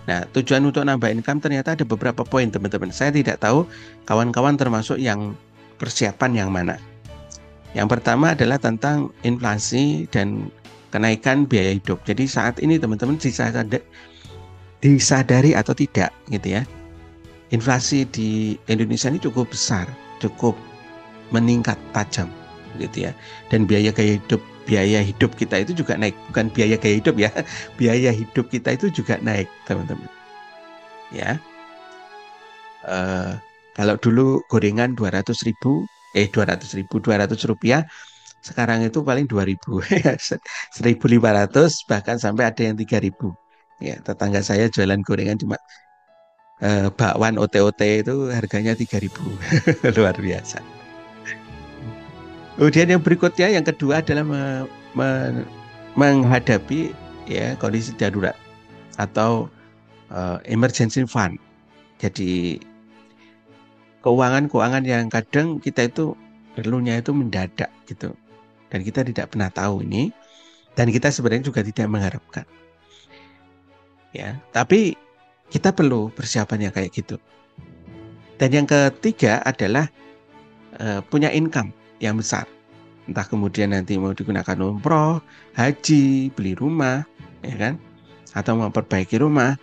Nah, tujuan untuk nambah income ternyata ada beberapa poin teman-teman. Saya tidak tahu kawan-kawan termasuk yang persiapan yang mana. Yang pertama adalah tentang inflasi dan kenaikan biaya hidup. Jadi saat ini teman-teman disadari atau tidak gitu ya. Inflasi di Indonesia ini cukup besar, cukup meningkat tajam gitu ya. Dan biaya hidup kita itu juga naik, bukan biaya gaya hidup ya. Biaya hidup kita itu juga naik, teman-teman. Ya. Kalau dulu gorengan 200 rupiah, sekarang itu paling 2.000, 1.500 bahkan sampai ada yang 3.000. Ya, tetangga saya jualan gorengan cuma bakwan OT-OT itu harganya 3.000. Luar biasa. Kemudian yang berikutnya, yang kedua adalah menghadapi ya kondisi darurat atau emergency fund. Jadi keuangan yang kadang kita itu perlunya itu mendadak gitu. Dan kita tidak pernah tahu ini, dan kita sebenarnya juga tidak mengharapkan. Ya, tapi kita perlu persiapannya kayak gitu. Dan yang ketiga adalah punya income yang besar. Entah kemudian nanti mau digunakan umroh, haji, beli rumah, ya kan? Atau memperbaiki rumah.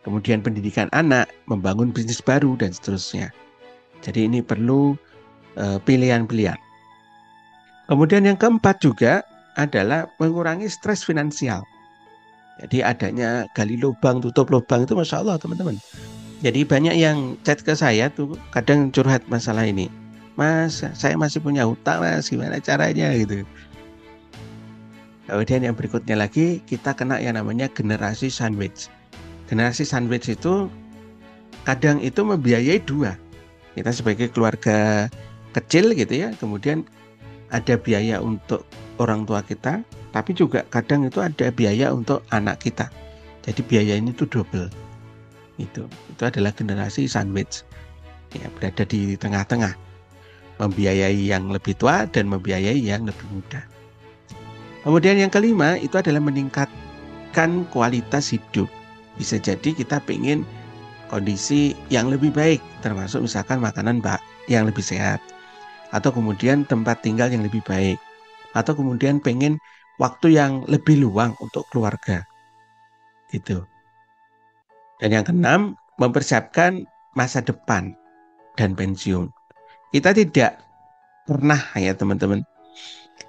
Kemudian pendidikan anak, membangun bisnis baru dan seterusnya. Jadi ini perlu pilihan-pilihan. Kemudian yang keempat juga adalah mengurangi stres finansial. Jadi adanya gali lubang, tutup lubang itu Masya Allah teman-teman. Jadi banyak yang chat ke saya tuh kadang curhat masalah ini. Mas, saya masih punya hutang mas, gimana caranya gitu. Kemudian yang berikutnya lagi kita kena yang namanya generasi sandwich. Generasi sandwich itu kadang itu membiayai dua. Kita sebagai keluarga kecil gitu ya, kemudian ada biaya untuk orang tua kita, tapi juga kadang itu ada biaya untuk anak kita. Jadi biaya ini tuh double. Itu adalah generasi sandwich. Ya, berada di tengah-tengah. Membiayai yang lebih tua dan membiayai yang lebih muda. Kemudian yang kelima itu adalah meningkatkan kualitas hidup. Bisa jadi kita pengen kondisi yang lebih baik, termasuk misalkan makanan yang lebih sehat, atau kemudian tempat tinggal yang lebih baik, atau kemudian pengen waktu yang lebih luang untuk keluarga, gitu. Dan yang keenam, mempersiapkan masa depan dan pensiun. Kita tidak pernah ya teman-teman,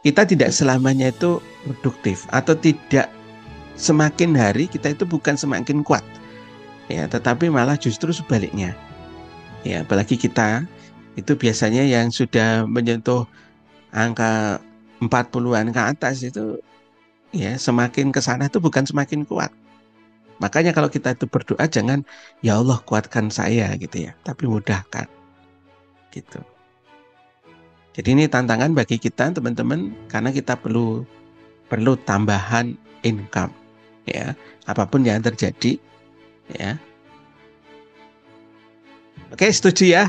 kita tidak selamanya itu produktif, atau tidak semakin hari kita itu bukan semakin kuat ya, tetapi malah justru sebaliknya ya. Apalagi kita itu biasanya yang sudah menyentuh angka 40-an ke atas itu ya, semakin ke sana itu bukan semakin kuat. Makanya kalau kita itu berdoa, jangan ya Allah kuatkan saya gitu ya, tapi mudahkan gitu. Jadi ini tantangan bagi kita teman-teman, karena kita perlu tambahan income ya, apapun yang terjadi ya. Oke, setuju ya.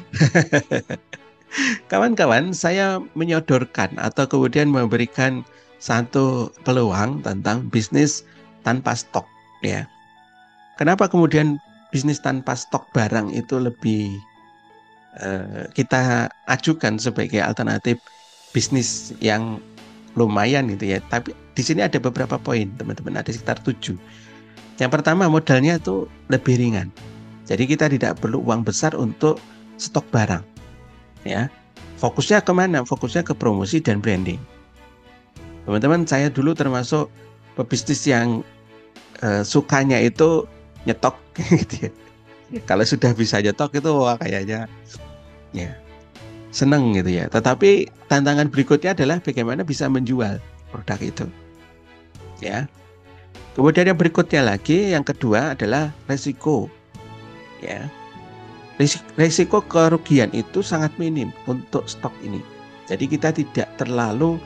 Kawan-kawan, saya menyodorkan atau kemudian memberikan satu peluang tentang bisnis tanpa stok ya. Kenapa kemudian bisnis tanpa stok barang itu lebih kita ajukan sebagai alternatif bisnis yang lumayan gitu ya. Tapi di sini ada beberapa poin, teman-teman, ada sekitar 7. Yang pertama, modalnya itu lebih ringan. Jadi kita tidak perlu uang besar untuk stok barang. Ya. Fokusnya kemana? Fokusnya ke promosi dan branding. Teman-teman, saya dulu termasuk pebisnis yang sukanya itu nyetok gitu ya. Kalau sudah bisa nyetok itu wah kayaknya ya seneng gitu ya. Tetapi tantangan berikutnya adalah bagaimana bisa menjual produk itu. Ya. Kemudian yang berikutnya lagi, yang kedua adalah resiko. Ya. Resiko kerugian itu sangat minim untuk stok ini. Jadi kita tidak terlalu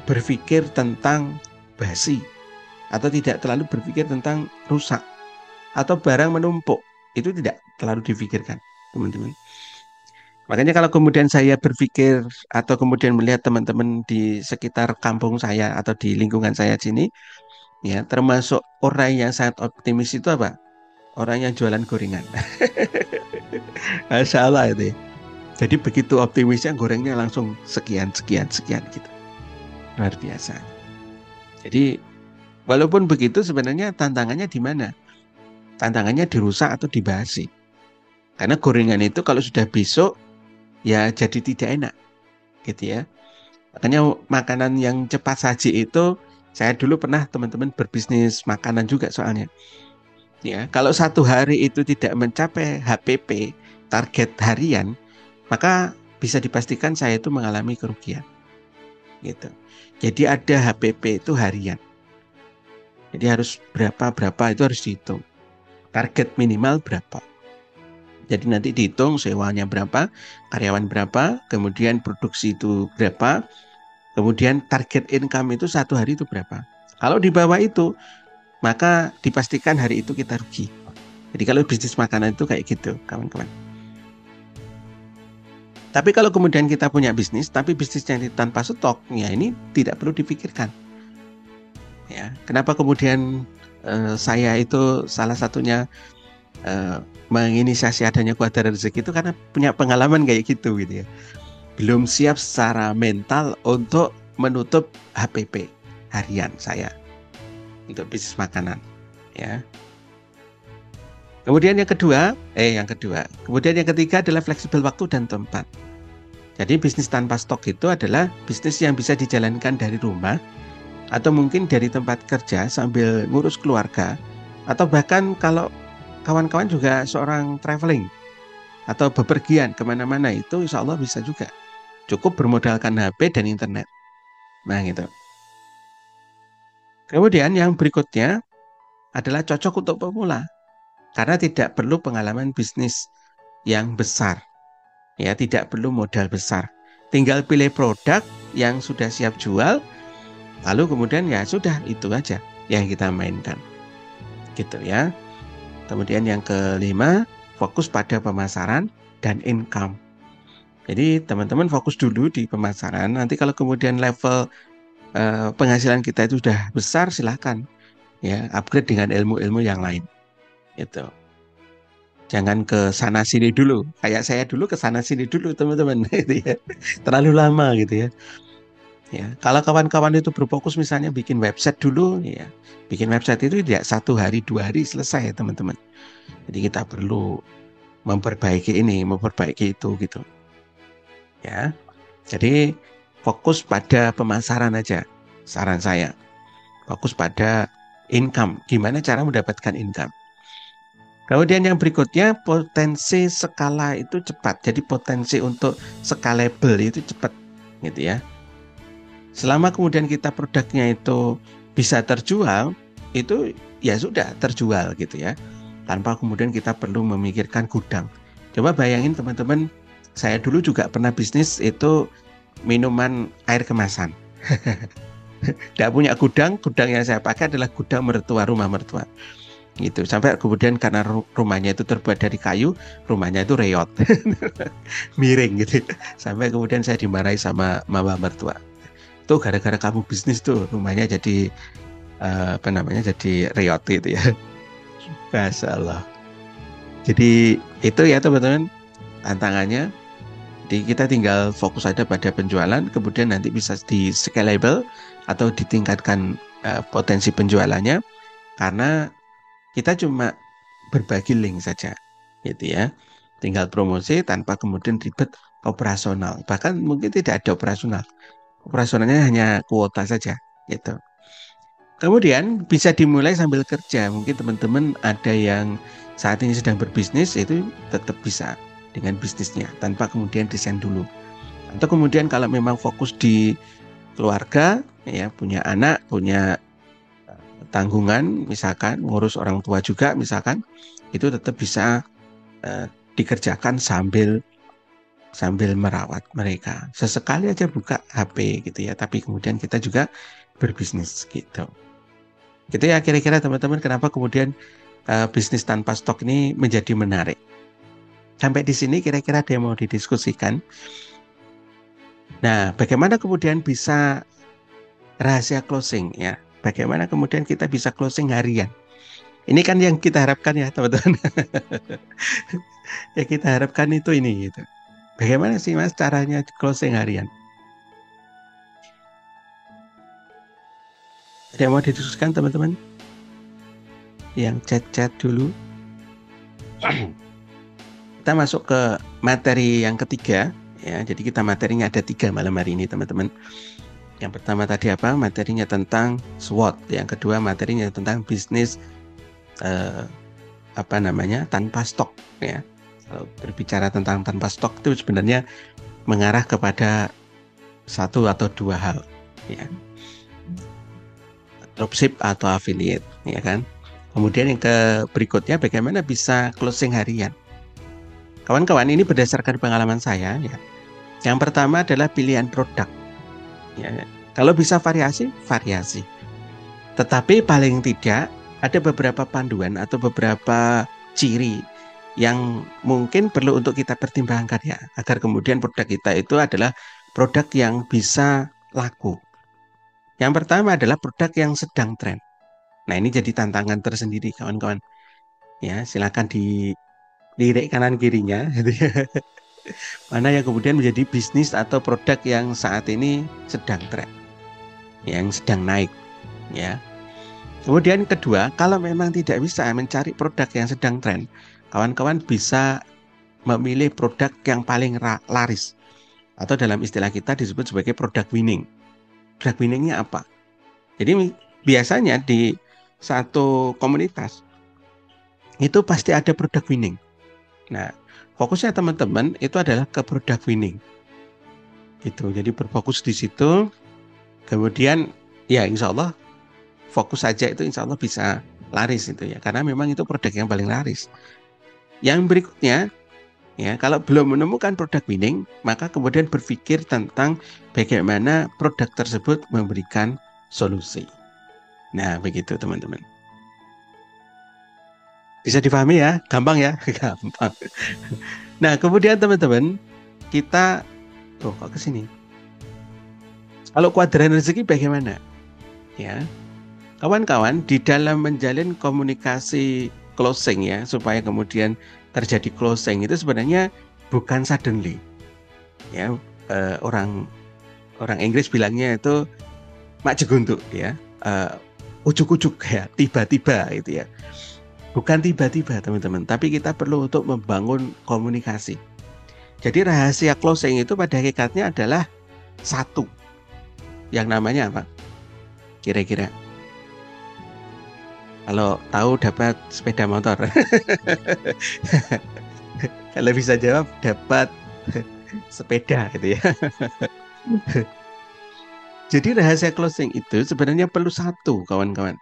berpikir tentang basi, atau tidak terlalu berpikir tentang rusak atau barang menumpuk. Itu tidak terlalu difikirkan, teman-teman. Makanya kalau kemudian saya berpikir atau kemudian melihat teman-teman di sekitar kampung saya atau di lingkungan saya sini, ya, termasuk orang yang sangat optimis itu apa? Orang yang jualan gorengan. Masya Allah itu ya. Jadi begitu optimisnya, gorengnya langsung sekian gitu. Luar biasa. Jadi walaupun begitu, sebenarnya tantangannya di mana? Tantangannya dirusak atau dibasi. Karena gorengan itu kalau sudah besok ya jadi tidak enak gitu ya. Makanya makanan yang cepat saji itu, saya dulu pernah teman-teman berbisnis makanan juga soalnya. Ya, kalau satu hari itu tidak mencapai HPP, target harian, maka bisa dipastikan saya itu mengalami kerugian. Gitu. Jadi ada HPP itu harian. Jadi harus berapa itu harus dihitung. Target minimal berapa. Jadi nanti dihitung sewanya berapa, karyawan berapa, kemudian produksi itu berapa, kemudian target income itu satu hari itu berapa. Kalau di bawah itu, maka dipastikan hari itu kita rugi. Jadi kalau bisnis makanan itu kayak gitu, kawan-kawan. Tapi kalau kemudian kita punya bisnis, tapi bisnisnya tanpa stok, ya ini tidak perlu dipikirkan. Ya, kenapa kemudian saya itu salah satunya menginisiasi adanya Kuadran Rezeki itu karena punya pengalaman kayak gitu ya. Belum siap secara mental untuk menutup HPP harian saya untuk bisnis makanan ya. Kemudian yang kedua, kemudian yang ketiga adalah fleksibel waktu dan tempat. Jadi bisnis tanpa stok itu adalah bisnis yang bisa dijalankan dari rumah, atau mungkin dari tempat kerja sambil ngurus keluarga, atau bahkan kalau kawan-kawan juga seorang traveling atau bepergian kemana-mana, itu insya Allah bisa juga. Cukup bermodalkan HP dan internet. Nah gitu. Kemudian yang berikutnya adalah cocok untuk pemula, karena tidak perlu pengalaman bisnis yang besar. Ya, tidak perlu modal besar. Tinggal pilih produk yang sudah siap jual, lalu kemudian ya sudah itu aja yang kita mainkan. Gitu ya. Kemudian yang kelima, fokus pada pemasaran dan income. Jadi teman-teman fokus dulu di pemasaran. Nanti kalau kemudian level penghasilan kita itu sudah besar, silahkan ya upgrade dengan ilmu-ilmu yang lain. Gitu. Jangan ke sana sini dulu. Kayak saya dulu ke sana sini dulu teman-teman. Gitu ya. Terlalu lama gitu ya. Ya, kalau kawan-kawan itu berfokus misalnya bikin website dulu, ya, bikin website itu tidak 1 hari 2 hari selesai ya teman-teman. Jadi kita perlu memperbaiki ini, memperbaiki itu gitu. ya. Jadi fokus pada pemasaran aja, saran saya. Fokus pada income, gimana cara mendapatkan income. Kemudian yang berikutnya, potensi skala itu cepat. Jadi potensi untuk scalable itu cepat, gitu ya. Selama kemudian kita produknya itu bisa terjual, itu ya sudah terjual gitu ya. Tanpa kemudian kita perlu memikirkan gudang. Coba bayangin teman-teman, saya dulu juga pernah bisnis itu minuman air kemasan. Tidak punya gudang, gudang yang saya pakai adalah gudang mertua, rumah mertua. Gitu. Sampai kemudian karena rumahnya itu terbuat dari kayu, rumahnya itu reot. Miring gitu. Sampai kemudian saya dimarahi sama mama mertua. Tuh gara-gara kamu bisnis tuh rumahnya jadi jadi reot gitu ya. Masya Allah. Jadi itu ya teman-teman tantangannya. Jadi kita tinggal fokus aja pada penjualan, kemudian nanti bisa di scalable atau ditingkatkan potensi penjualannya, karena kita cuma berbagi link saja, gitu ya. Tinggal promosi tanpa kemudian ribet operasional. Bahkan mungkin tidak ada operasional. Operasionalnya hanya kuota saja, gitu. Kemudian bisa dimulai sambil kerja. Mungkin teman-teman ada yang saat ini sedang berbisnis, itu tetap bisa dengan bisnisnya tanpa kemudian desain dulu. Atau kemudian kalau memang fokus di keluarga, ya punya anak, punya tanggungan, misalkan ngurus orang tua juga, misalkan itu tetap bisa dikerjakan sambil merawat mereka. Sesekali aja buka HP gitu ya, tapi kemudian kita juga berbisnis gitu. Gitu ya kira-kira teman-teman, kenapa kemudian bisnis tanpa stok ini menjadi menarik. Sampai di sini kira-kira ada yang mau didiskusikan. Nah, bagaimana kemudian bisa rahasia closing ya? Bagaimana kemudian kita bisa closing harian? Ini kan yang kita harapkan ya teman-teman. Ya kita harapkan itu ini gitu. Bagaimana sih Mas caranya closing harian? Ada yang mau didiskusikan teman-teman? Yang chat-chat dulu. Kita masuk ke materi yang ketiga ya. Jadi kita materinya ada 3 malam hari ini teman-teman. Yang pertama tadi apa? Materinya tentang SWOT. Yang kedua materinya tentang bisnis tanpa stok ya. Kalau berbicara tentang tanpa stok itu sebenarnya mengarah kepada 1 atau 2 hal ya. Dropship atau affiliate ya kan. Kemudian yang berikutnya bagaimana bisa closing harian. Kawan-kawan, ini berdasarkan pengalaman saya ya. Yang pertama adalah pilihan produk. Ya, kalau bisa variasi. Tetapi paling tidak ada beberapa panduan atau beberapa ciri yang mungkin perlu untuk kita pertimbangkan ya, agar kemudian produk kita itu adalah produk yang bisa laku. Yang pertama adalah produk yang sedang tren. Nah, ini jadi tantangan tersendiri kawan-kawan. Ya, silakan dilirik kanan kirinya gitu ya. Mana yang kemudian menjadi bisnis atau produk yang saat ini sedang tren, yang sedang naik ya. Kemudian kedua, kalau memang tidak bisa mencari produk yang sedang tren, kawan-kawan bisa memilih produk yang paling laris, atau dalam istilah kita disebut sebagai produk winning. Produk winningnya apa? Jadi biasanya di satu komunitas itu pasti ada produk winning. Nah, fokusnya teman-teman itu adalah ke produk winning. Gitu. Jadi berfokus di situ. Kemudian ya insya Allah fokus saja itu insya Allah bisa laris itu ya. Karena memang itu produk yang paling laris. Yang berikutnya ya, kalau belum menemukan produk winning, maka kemudian berpikir tentang bagaimana produk tersebut memberikan solusi. Nah, begitu teman-teman. Bisa dipahami ya? Gampang ya? Gampang. Nah, kemudian teman-teman, kita kok ke sini. Kalau kuadran rezeki bagaimana? Ya. Kawan-kawan, di dalam menjalin komunikasi closing ya, supaya kemudian terjadi closing itu sebenarnya bukan suddenly. Ya, orang Inggris bilangnya itu mak jeguntuk ya. Ujuk-ujuk ya, tiba-tiba gitu ya. Bukan tiba-tiba teman-teman, tapi kita perlu untuk membangun komunikasi. Jadi rahasia closing itu pada hakikatnya adalah satu. Yang namanya apa? Kira-kira. Kalau tahu dapat sepeda motor. Kalau bisa jawab dapat sepeda gitu ya. Jadi rahasia closing itu sebenarnya perlu satu, kawan-kawan.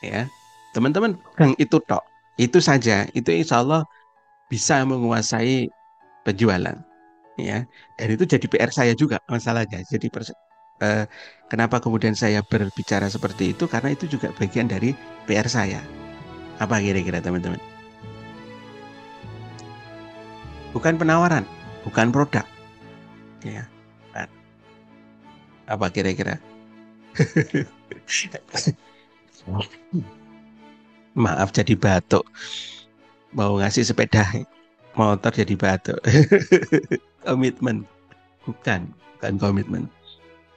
Ya, teman-teman pegang itu tok. Itu saja. Itu insya Allah bisa menguasai penjualan. Ya, dan itu jadi PR saya juga masalahnya. Jadi kenapa kemudian saya berbicara seperti itu? Karena itu juga bagian dari PR saya. Apa kira-kira teman-teman? Bukan penawaran, bukan produk. Ya, apa kira-kira? Maaf jadi batuk. Mau ngasih sepeda motor jadi batuk. Komitmen, bukan komitmen.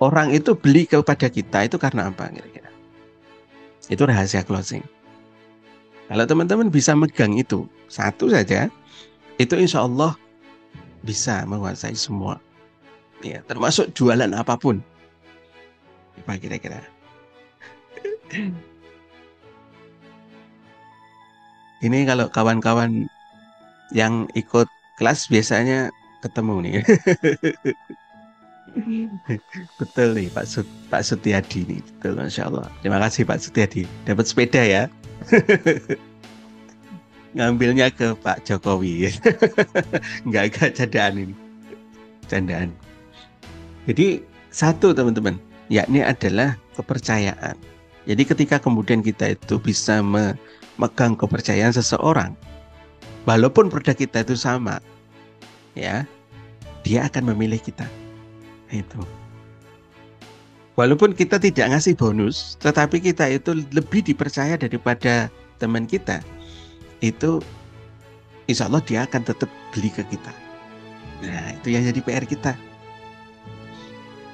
Orang itu beli kepada kita itu karena apa kira-kira? Itu rahasia closing. Kalau teman-teman bisa megang itu satu saja, itu insya Allah bisa menguasai semua. Ya, termasuk jualan apapun. Apa kira-kira? Ini kalau kawan-kawan yang ikut kelas biasanya ketemu nih. Betul nih Pak Sutiadi nih. Betul, Masya Allah. Terima kasih Pak Sutiadi. Dapat sepeda ya. Ngambilnya ke Pak Jokowi. Enggak candaan ini. Candaan. Jadi satu teman-teman, yakni adalah kepercayaan. Jadi ketika kemudian kita itu bisa memegang kepercayaan seseorang, walaupun produk kita itu sama, ya, dia akan memilih kita. Itu. Walaupun kita tidak ngasih bonus, tetapi kita itu lebih dipercaya daripada teman kita. Itu insya Allah dia akan tetap beli ke kita. Nah, itu yang jadi PR kita.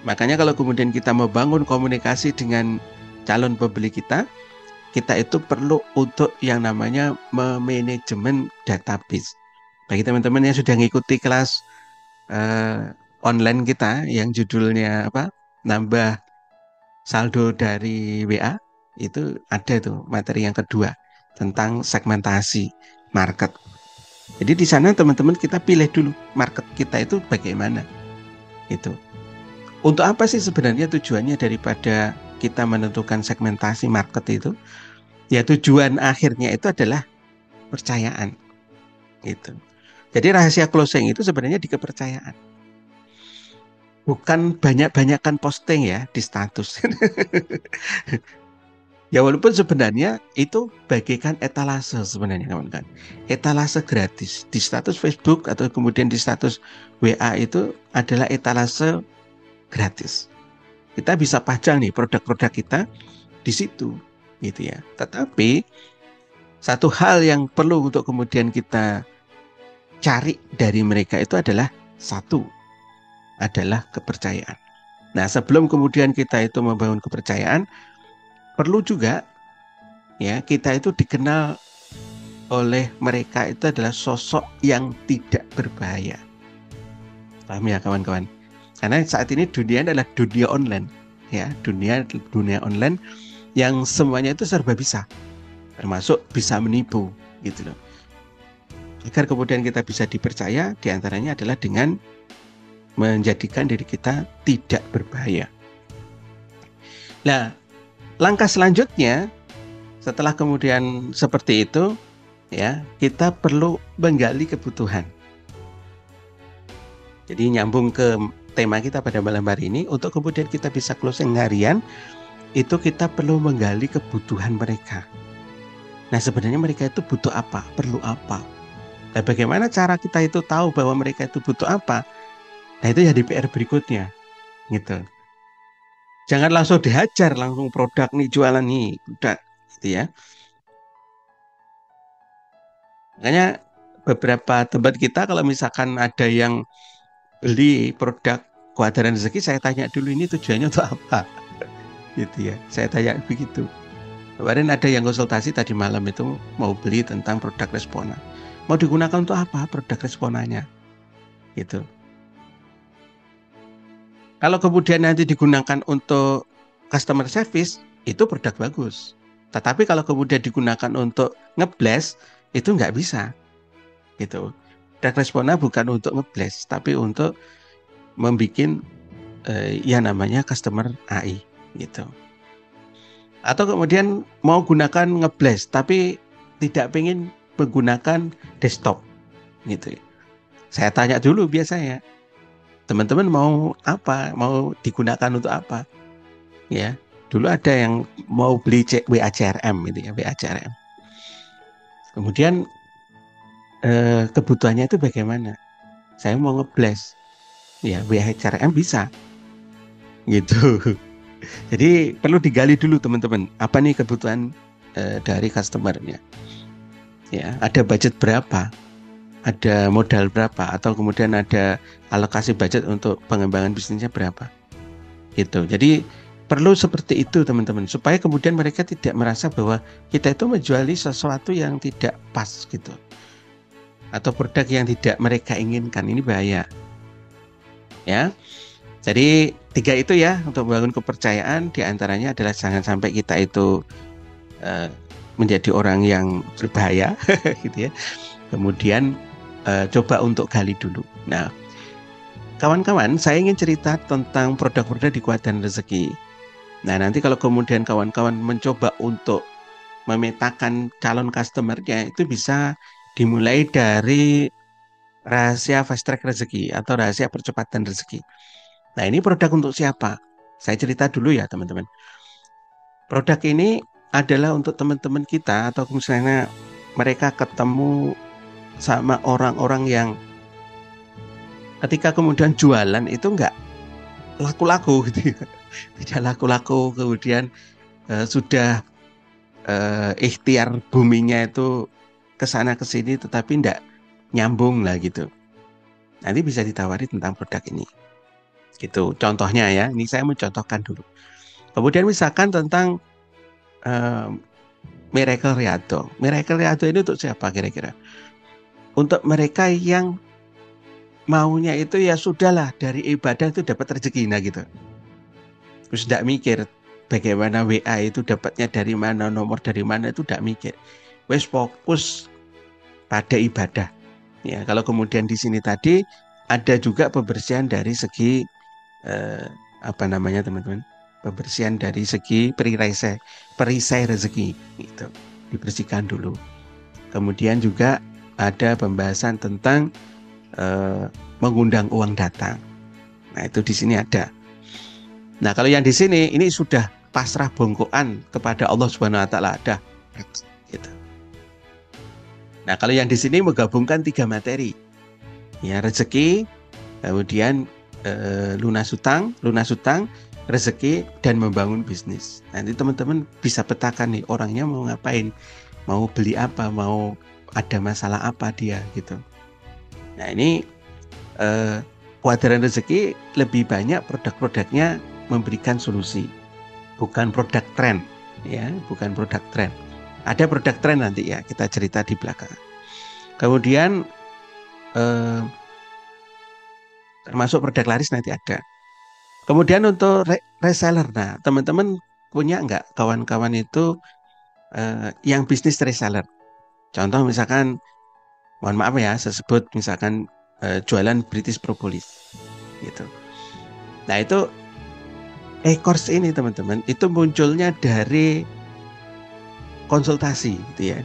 Makanya kalau kemudian kita membangun komunikasi dengan calon pembeli kita itu perlu untuk yang namanya memanajemen database. Bagi teman-teman yang sudah mengikuti kelas online kita yang judulnya apa? Nambah saldo dari WA, itu ada tuh materi yang kedua tentang segmentasi market. Jadi di sana teman-teman kita pilih dulu market kita itu bagaimana. Itu. Untuk apa sih sebenarnya tujuannya daripada kita menentukan segmentasi market itu? Ya tujuan akhirnya itu adalah percayaan. Gitu. Jadi rahasia closing itu sebenarnya di kepercayaan. Bukan banyak-banyakan posting ya di status. Ya walaupun sebenarnya itu bagaikan etalase sebenarnya kawan-kawan. Etalase gratis. Di status Facebook atau kemudian di status WA itu adalah etalase gratis. Kita bisa pajang nih produk-produk kita di situ, gitu ya. Tetapi satu hal yang perlu untuk kemudian kita cari dari mereka itu adalah satu, adalah kepercayaan. Nah, sebelum kemudian kita itu membangun kepercayaan, perlu juga ya kita itu dikenal oleh mereka itu adalah sosok yang tidak berbahaya. Paham ya kawan-kawan? Karena saat ini dunia adalah dunia online, ya dunia online yang semuanya itu serba bisa, termasuk bisa menipu, gitu loh. Agar kemudian kita bisa dipercaya, diantaranya adalah dengan menjadikan diri kita tidak berbahaya. Nah, langkah selanjutnya setelah kemudian seperti itu, ya kita perlu menggali kebutuhan. Jadi nyambung ke tema kita pada malam hari ini, untuk kemudian kita bisa closing harian, itu kita perlu menggali kebutuhan mereka. Nah sebenarnya mereka itu butuh apa, perlu apa. Nah bagaimana cara kita itu tahu bahwa mereka itu butuh apa? Nah itu jadi PR berikutnya, gitu. Jangan langsung dihajar, langsung produk nih, jualan nih, udah, gitu ya. Makanya beberapa tempat kita kalau misalkan ada yang beli produk kuadran rezeki, saya tanya dulu ini tujuannya untuk apa, gitu ya. Saya tanya begitu. Kemarin ada yang konsultasi tadi malam itu mau beli tentang produk responan. Mau digunakan untuk apa produk responannya? gitu. Kalau kemudian nanti digunakan untuk customer service, itu produk bagus. Tetapi kalau kemudian digunakan untuk ngeblast, itu nggak bisa, gitu. Produk Responsa bukan untuk ngeblast, tapi untuk membuat yang namanya customer AI, gitu. Atau kemudian mau gunakan ngeblast, tapi tidak pengen menggunakan desktop, gitu. Saya tanya dulu biasanya, teman-teman mau apa? Mau digunakan untuk apa? Ya, dulu ada yang mau beli WA-CRM gitu ya, WA-CRM. Kemudian kebutuhannya itu bagaimana? Saya mau ngeblast, ya WA-CRM bisa, gitu. Jadi perlu digali dulu teman-teman, apa nih kebutuhan dari customernya? Ya, ada budget berapa? Ada modal berapa? Atau kemudian ada alokasi budget untuk pengembangan bisnisnya berapa? Gitu. Jadi perlu seperti itu teman-teman, supaya kemudian mereka tidak merasa bahwa kita itu menjual sesuatu yang tidak pas gitu, atau produk yang tidak mereka inginkan. Ini bahaya ya. Jadi 3 itu ya untuk membangun kepercayaan. Diantaranya adalah jangan sampai kita itu menjadi orang yang berbahaya gitu ya. Kemudian coba untuk gali dulu. Nah, kawan-kawan, saya ingin cerita tentang produk-produk di Kekuatan Rezeki. Nah, nanti kalau kemudian kawan-kawan mencoba untuk memetakan calon customer-nya, itu bisa dimulai dari rahasia fast track rezeki atau rahasia percepatan rezeki. Nah, ini produk untuk siapa? Saya cerita dulu ya, teman-teman. Produk ini adalah untuk teman-teman kita, atau misalnya mereka ketemu sama orang-orang yang ketika kemudian jualan itu nggak laku-laku gitu ya. Tidak laku-laku, kemudian sudah ikhtiar boomingnya itu kesana kesini tetapi nggak nyambung lah gitu. Nanti bisa ditawari tentang produk ini. Gitu. Contohnya ya, ini saya mencontohkan dulu. Kemudian misalkan tentang Miracle Riado. Miracle Riado ini untuk siapa kira-kira? Untuk mereka yang maunya itu ya sudahlah, dari ibadah itu dapat rezeki, nah gitu. Terus tidak mikir bagaimana WA itu dapatnya dari mana, nomor dari mana, itu tidak mikir. Wes fokus pada ibadah. Ya, kalau kemudian di sini tadi ada juga pembersihan dari segi apa namanya teman-teman? Pembersihan dari segi perisai rezeki gitu. Dibersihkan dulu. Kemudian juga ada pembahasan tentang mengundang uang datang. Nah, itu di sini ada. Nah, kalau yang di sini ini sudah pasrah bongkoan kepada Allah Subhanahu wa taala, ada gitu. Nah, kalau yang di sini menggabungkan 3 materi. Ya, rezeki, kemudian lunas hutang, rezeki, dan membangun bisnis. Nanti teman-teman bisa petakan nih orangnya mau ngapain, mau beli apa, mau ada masalah apa dia gitu. Nah, ini kuadran rezeki lebih banyak produk-produknya memberikan solusi, bukan produk tren ya, bukan produk tren. Ada produk tren nanti ya, kita cerita di belakang. Kemudian termasuk produk laris nanti ada. Kemudian untuk reseller, nah teman-teman punya nggak kawan-kawan itu yang bisnis reseller? Contoh misalkan, mohon maaf ya, saya sebut misalkan jualan British Propolis, gitu. Nah itu course ini teman-teman itu munculnya dari konsultasi, gitu ya,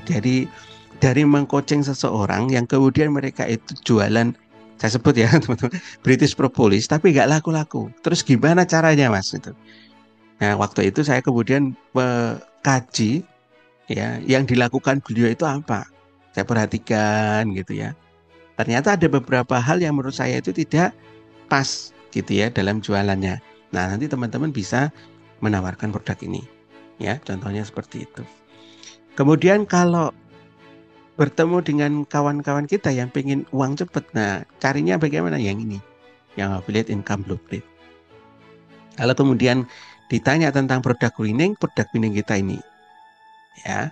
dari mengcoaching seseorang yang kemudian mereka itu jualan, saya sebut ya teman-teman, British Propolis, tapi nggak laku-laku. Terus gimana caranya mas itu? Nah waktu itu saya kemudian mengkaji ya yang dilakukan beliau itu apa. Saya perhatikan gitu ya. Ternyata ada beberapa hal yang menurut saya itu tidak pas gitu ya dalam jualannya. Nah nanti teman-teman bisa menawarkan produk ini ya, contohnya seperti itu. Kemudian kalau bertemu dengan kawan-kawan kita yang pengen uang cepat, nah carinya bagaimana? Yang ini, yang affiliate income blueprint. Kalau kemudian ditanya tentang produk winning kita ini ya.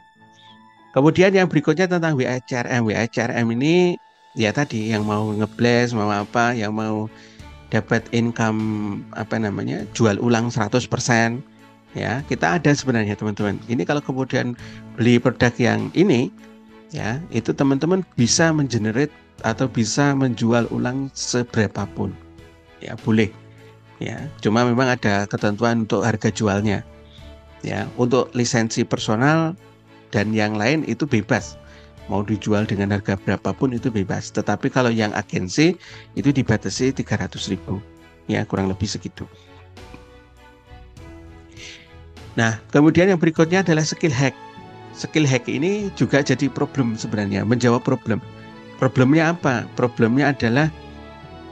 Kemudian yang berikutnya tentang WA CRM. WA CRM ini ya tadi yang mau ngeblast, mau apa, yang mau dapat income jual ulang 100%, ya kita ada sebenarnya teman-teman. Ini kalau kemudian beli produk yang ini, ya itu teman-teman bisa mengenerate atau bisa menjual ulang seberapapun, ya boleh, ya cuma memang ada ketentuan untuk harga jualnya, ya untuk lisensi personal dan yang lain itu bebas. Mau dijual dengan harga berapapun itu bebas. Tetapi kalau yang agensi itu dibatasi 300.000. Ya, kurang lebih segitu. Nah, kemudian yang berikutnya adalah skill hack. Skill hack ini juga jadi problem sebenarnya, menjawab problem. Problemnya apa? Problemnya adalah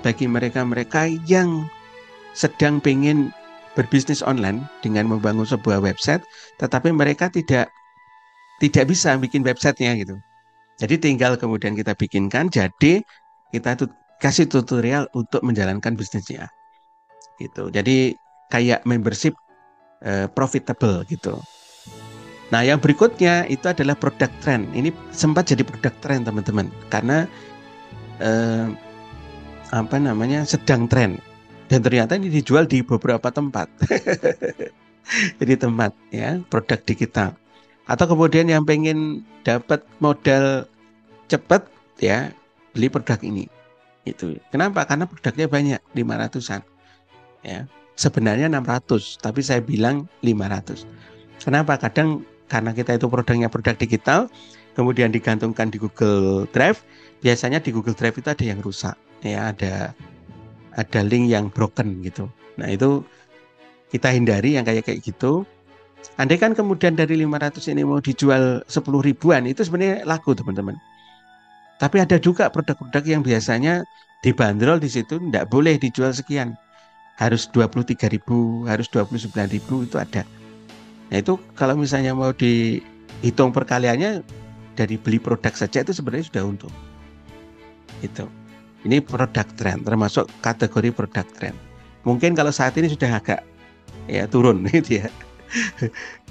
bagi mereka-mereka yang sedang pengen berbisnis online dengan membangun sebuah website, tetapi mereka tidak bisa bikin websitenya gitu. Jadi tinggal kemudian kita bikinkan, jadi kita kasih tutorial untuk menjalankan bisnisnya, gitu. Jadi kayak membership profitable gitu. Nah, yang berikutnya itu adalah produk trend. Ini sempat jadi produk trend teman-teman, karena sedang tren dan ternyata ini dijual di beberapa tempat. Jadi tempat ya produk digital. Atau kemudian yang pengen dapat modal cepat ya beli produk ini. Itu. Kenapa? Karena produknya banyak, 500-an. Ya. Sebenarnya 600, tapi saya bilang 500. Kenapa? Kadang karena kita itu produknya produk digital, kemudian digantungkan di Google Drive, biasanya di Google Drive itu ada yang rusak. Ya, ada link yang broken gitu. Nah, itu kita hindari yang kayak gitu. Andai kan kemudian dari 500 ini mau dijual 10 ribuan, itu sebenarnya laku teman-teman. Tapi ada juga produk-produk yang biasanya dibanderol di situ tidak boleh dijual sekian. Harus 23.000, harus 29.000 itu ada. Nah itu kalau misalnya mau dihitung perkaliannya dari beli produk saja itu sebenarnya sudah untung. Itu. Ini produk trend, termasuk kategori produk trend. Mungkin kalau saat ini sudah agak ya turun gitu ya.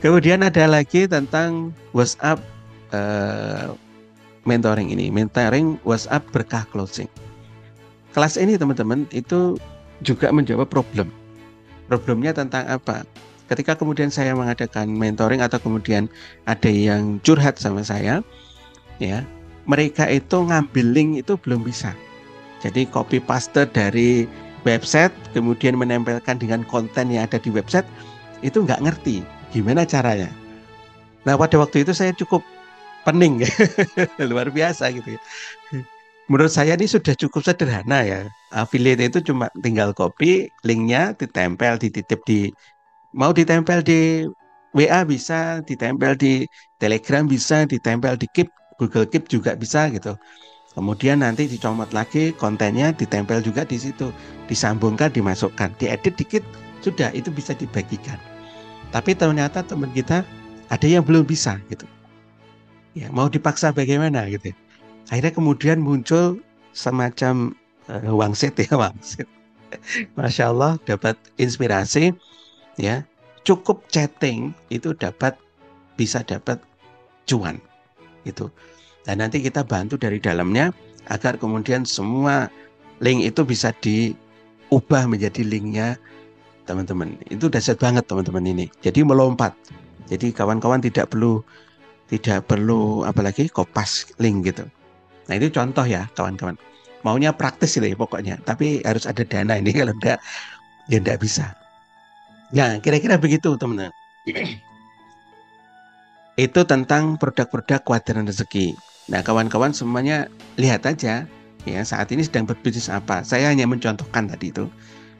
Kemudian ada lagi tentang WhatsApp mentoring ini, mentoring WhatsApp berkah closing. Kelas ini teman-teman itu juga menjawab problem. Problemnya tentang apa? Ketika kemudian saya mengadakan mentoring atau kemudian ada yang curhat sama saya, ya, mereka itu ngambil link itu belum bisa. Jadi copy paste dari website kemudian menempelkan dengan konten yang ada di website itu nggak ngerti gimana caranya. Nah pada waktu itu saya cukup pening, luar biasa gitu ya. Menurut saya ini sudah cukup sederhana ya. Affiliate itu cuma tinggal copy linknya, ditempel, dititip mau ditempel di WA bisa, ditempel di Telegram bisa, ditempel di Keep, Google Keep juga bisa gitu. Kemudian nanti dicomot lagi kontennya, ditempel juga di situ, disambungkan, dimasukkan, diedit dikit, sudah itu bisa dibagikan. Tapi ternyata teman kita ada yang belum bisa gitu. Ya, mau dipaksa bagaimana gitu. Akhirnya kemudian muncul semacam wangsit ya, wangsit. Masya Allah dapat inspirasi ya. Cukup chatting itu bisa dapat cuan itu. Dan nanti kita bantu dari dalamnya agar kemudian semua link itu bisa diubah menjadi linknya teman-teman. Itu dahsyat banget teman-teman ini. Jadi melompat. Jadi kawan-kawan tidak perlu apalagi kopas link gitu. Nah itu contoh ya kawan-kawan. Maunya praktis ini pokoknya. Tapi harus ada dana ini, kalau enggak ya enggak bisa. Nah kira-kira begitu teman-teman. Itu tentang produk-produk kuadran rezeki. Nah kawan-kawan semuanya lihat aja ya saat ini sedang berbisnis apa. Saya hanya mencontohkan tadi itu.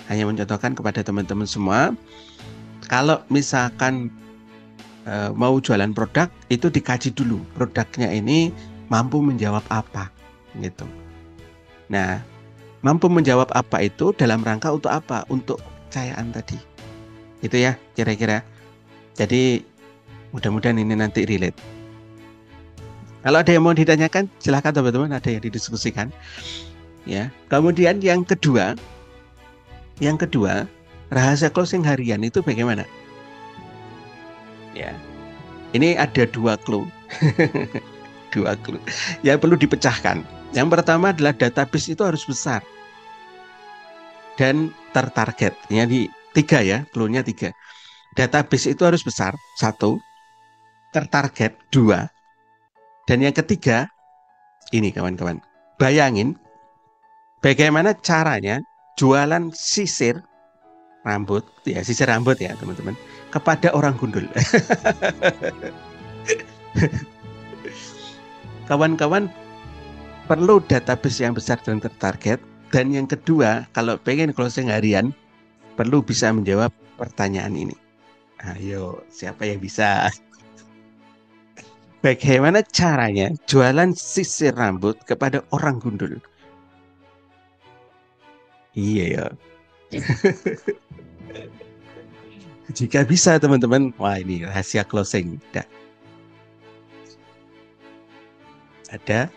Hanya mencontohkan kepada teman-teman semua. Kalau misalkan mau jualan produk itu dikaji dulu produknya ini mampu menjawab apa gitu. Nah, mampu menjawab apa itu dalam rangka untuk apa? Untuk kepercayaan tadi. Itu ya kira-kira. Jadi mudah-mudahan ini nanti relate. Kalau ada yang mau ditanyakan silakan teman-teman, ada yang didiskusikan. Ya. Kemudian yang kedua, rahasia closing harian itu bagaimana? Ya. Ini ada 2 clue. 2 clue yang perlu dipecahkan Yang pertama adalah database itu harus besar dan tertarget. Jadi tiga ya, clue-nya tiga. Database itu harus besar, satu. Tertarget, dua. Dan yang ketiga, ini kawan-kawan. Bayangin bagaimana caranya jualan sisir rambut ya teman-teman, kepada orang gundul. Kawan-kawan perlu database yang besar dan tertarget. Dan yang kedua, kalau pengen closing harian, perlu bisa menjawab pertanyaan ini. Ayo, siapa yang bisa? Bagaimana caranya jualan sisir rambut kepada orang gundul? Iya ya. Jika bisa teman-teman, wah ini rahasia closing. Ada.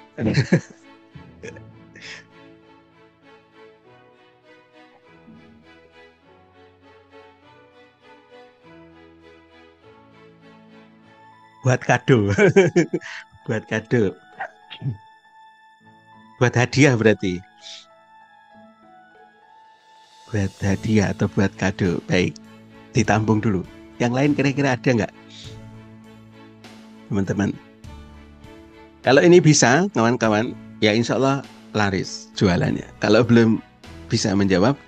Buat kado. Buat kado. Buat hadiah berarti. Buat hadiah atau buat kado. Baik, ditampung dulu. Yang lain kira-kira ada nggak? Teman-teman. Kalau ini bisa, kawan-kawan, ya insya Allah laris jualannya. Kalau belum bisa menjawab,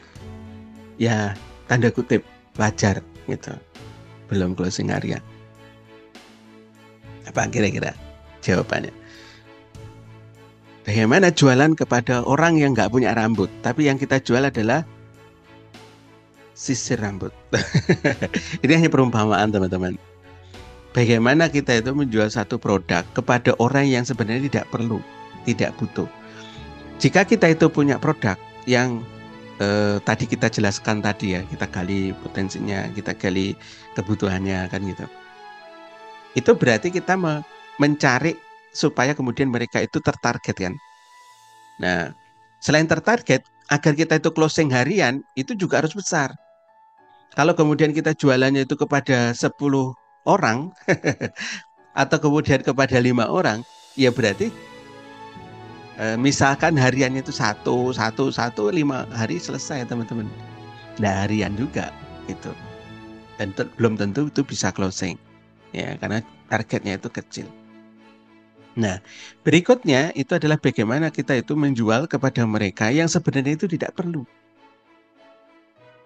ya tanda kutip wajar gitu. Belum closing area. Apa kira-kira jawabannya? Bagaimana jualan kepada orang yang nggak punya rambut, tapi yang kita jual adalah sisir rambut. Ini hanya perumpamaan teman-teman. Bagaimana kita itu menjual satu produk kepada orang yang sebenarnya tidak perlu, tidak butuh. Jika kita itu punya produk yang tadi kita jelaskan tadi ya, kita gali potensinya, kita gali kebutuhannya kan gitu. Itu berarti kita mencari supaya kemudian mereka itu tertarget kan. Nah, selain tertarget, agar kita itu closing harian, itu juga harus besar. Kalau kemudian kita jualannya itu kepada 10 orang, atau kemudian kepada 5 orang, ya berarti misalkan hariannya itu 5 hari selesai teman-teman. Nah, harian juga gitu. Dan belum tentu itu bisa closing. Ya, karena targetnya itu kecil. Nah, berikutnya itu adalah bagaimana kita itu menjual kepada mereka yang sebenarnya itu tidak perlu.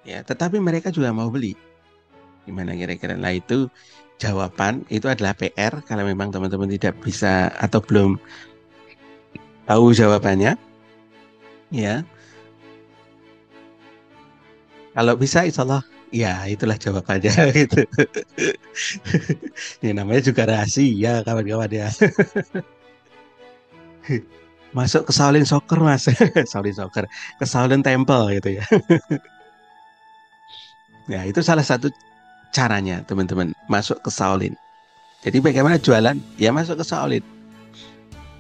Ya, tetapi mereka juga mau beli. Gimana kira-kira? Nah, itu jawaban itu adalah PR kalau memang teman-teman tidak bisa atau belum tahu jawabannya. Ya. Kalau bisa insya Allah ya itulah jawabannya gitu. Ini namanya juga rahasia kawan-kawan ya. Masuk ke Shaolin Soccer mas. Shaolin Soccer ke Shaolin Temple gitu ya. Ya itu salah satu caranya teman-teman masuk ke Shaolin. Jadi bagaimana jualan? Ya masuk ke Shaolin.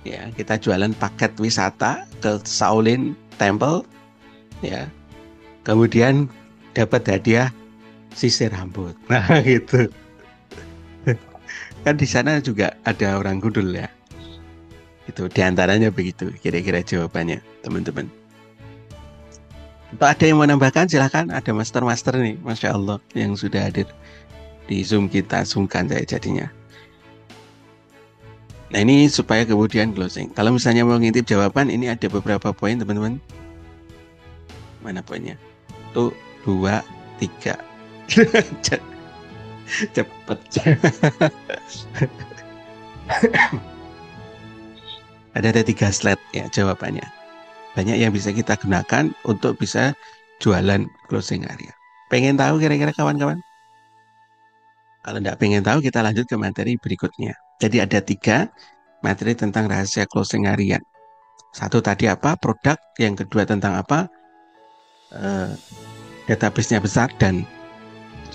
Ya kita jualan paket wisata ke Shaolin Temple. Ya kemudian dapat hadiah sisir rambut. Nah gitu. Kan di sana juga ada orang gundul ya. Itu diantaranya begitu kira-kira jawabannya teman-teman. Atau ada yang mau menambahkan silahkan. Ada master-master nih, Masya Allah yang sudah hadir di Zoom kita. Sungkan saya jadinya. Nah ini supaya kemudian closing. Kalau misalnya mau ngintip jawaban, ini ada beberapa poin teman-teman. Mana poinnya? 2, 3. Cepet. Ada 3 slide ya jawabannya. Banyak yang bisa kita gunakan untuk bisa jualan closing area. Pengen tahu kira-kira kawan-kawan? Kalau tidak pengen tahu, kita lanjut ke materi berikutnya. Jadi ada 3 materi tentang rahasia closing harian. Satu tadi apa? Produk. Yang kedua tentang apa? Database-nya besar dan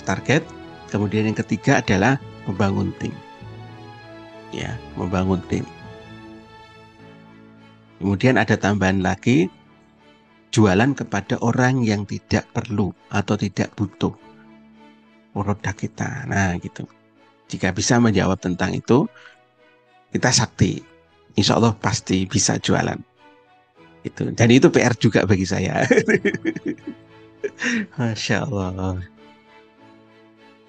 target. Kemudian yang ketiga adalah membangun tim. Ya, membangun tim. Kemudian ada tambahan lagi, jualan kepada orang yang tidak perlu atau tidak butuh produk kita. Nah gitu. Jika bisa menjawab tentang itu, kita sakti. Insya Allah pasti bisa jualan. Itu. Dan itu PR juga bagi saya. Masya Allah.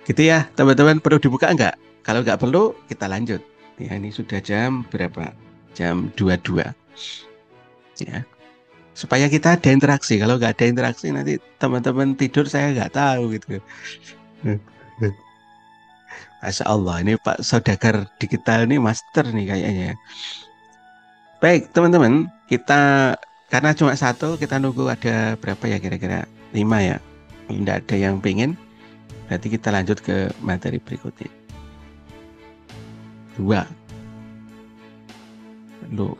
Gitu ya, teman-teman, perlu dibuka enggak? Kalau nggak perlu, kita lanjut. Ya, ini sudah jam berapa? Jam 22. Ya. Supaya kita ada interaksi. Kalau nggak ada interaksi, nanti teman-teman tidur saya nggak tahu gitu. Masya Allah, ini Pak Saudagar Digital ini master nih kayaknya. Baik, teman-teman, kita karena cuma satu, kita nunggu ada berapa ya kira-kira? 5 ya. Tidak ada yang pengen, berarti kita lanjut ke materi berikutnya. 2. Lu.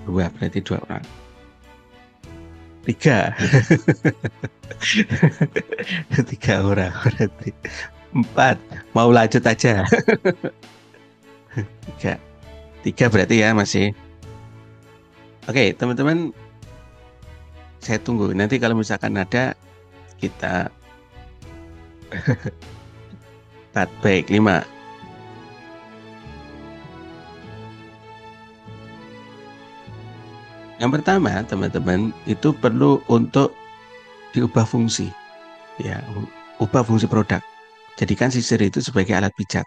2 berarti 2 orang. 3. 3 orang berarti. 4. Mau lanjut aja. 3. 3 berarti ya masih. Oke, teman-teman, saya tunggu. Nanti kalau misalkan ada, kita 4. Baik, 5. Yang pertama, teman-teman, itu perlu untuk diubah fungsi. Ya, ubah fungsi produk. Jadikan sisir itu sebagai alat pijat.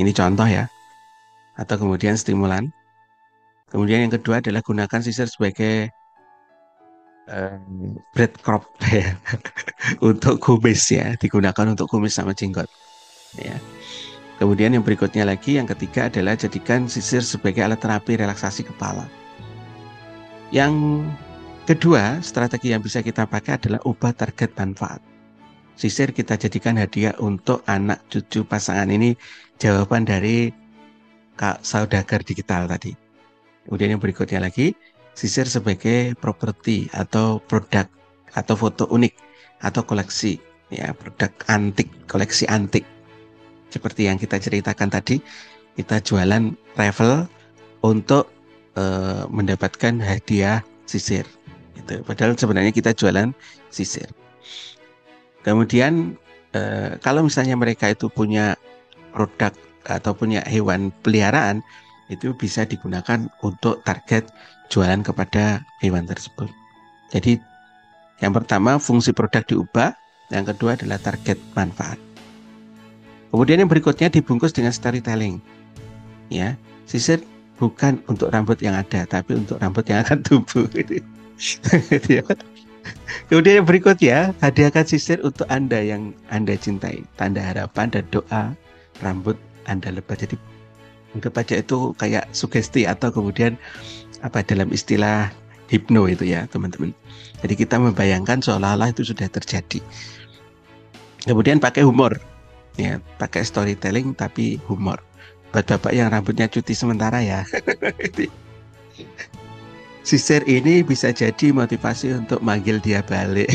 Ini contoh ya. Atau kemudian stimulan. Kemudian yang kedua adalah gunakan sisir sebagai breadcrumb ya. Untuk kumis ya, digunakan untuk kumis sama jenggot. Ya. Kemudian yang berikutnya lagi, yang ketiga adalah jadikan sisir sebagai alat terapi relaksasi kepala. Yang kedua, strategi yang bisa kita pakai adalah ubah target manfaat. Sisir kita jadikan hadiah untuk anak cucu pasangan ini, jawaban dari Kak Saudagar Digital tadi. Kemudian yang berikutnya lagi, sisir sebagai properti atau produk atau foto unik atau koleksi, ya, produk antik, koleksi antik. Seperti yang kita ceritakan tadi, kita jualan travel untuk mendapatkan hadiah sisir. Gitu. Padahal sebenarnya kita jualan sisir. Kemudian kalau misalnya mereka itu punya produk atau punya hewan peliharaan, itu bisa digunakan untuk target jualan kepada hewan tersebut. Jadi yang pertama fungsi produk diubah, yang kedua adalah target manfaat. Kemudian yang berikutnya dibungkus dengan storytelling. Ya, sisir bukan untuk rambut yang ada, tapi untuk rambut yang akan tumbuh. Kemudian yang berikutnya, hadiahkan sisir untuk Anda yang Anda cintai. Tanda harapan dan doa rambut Anda lebat. Jadi anggap aja itu kayak sugesti atau kemudian apa dalam istilah hipno itu ya teman-teman. Jadi kita membayangkan seolah-olah itu sudah terjadi. Kemudian pakai humor. Ya, pakai storytelling tapi humor. Buat bapak yang rambutnya cuti sementara ya. Sisir ini bisa jadi motivasi untuk manggil dia balik.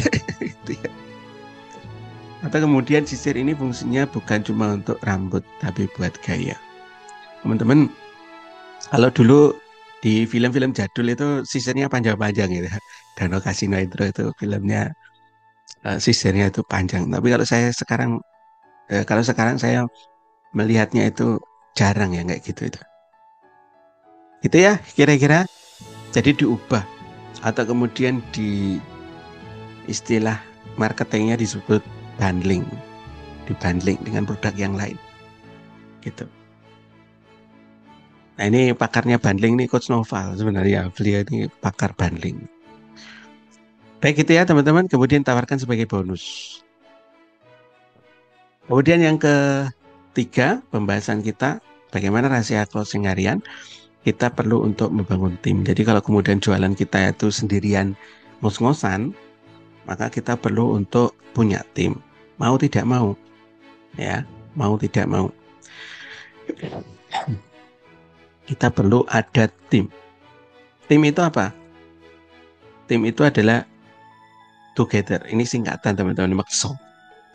Atau kemudian sisir ini fungsinya bukan cuma untuk rambut, tapi buat gaya. Teman-teman, kalau dulu di film-film jadul itu sisirnya panjang-panjang gitu. Danau Kasino itu filmnya sisirnya itu panjang. Tapi kalau sekarang saya melihatnya itu jarang ya kayak gitu itu. Itu ya kira-kira. Jadi diubah atau kemudian di istilah marketingnya disebut bundling, dibundling dengan produk yang lain, gitu. Nah ini pakarnya bundling nih Coach Noval sebenarnya, beliau ini pakar bundling. Baik itu ya teman-teman, kemudian tawarkan sebagai bonus. Kemudian yang ketiga pembahasan kita bagaimana rahasia closing harian. Kita perlu untuk membangun tim. Jadi kalau kemudian jualan kita itu sendirian ngos-ngosan, maka kita perlu untuk punya tim. Mau tidak mau, ya, mau tidak mau. Kita perlu ada tim. Tim itu apa? Tim itu adalah together. Ini singkatan teman-teman, maksud.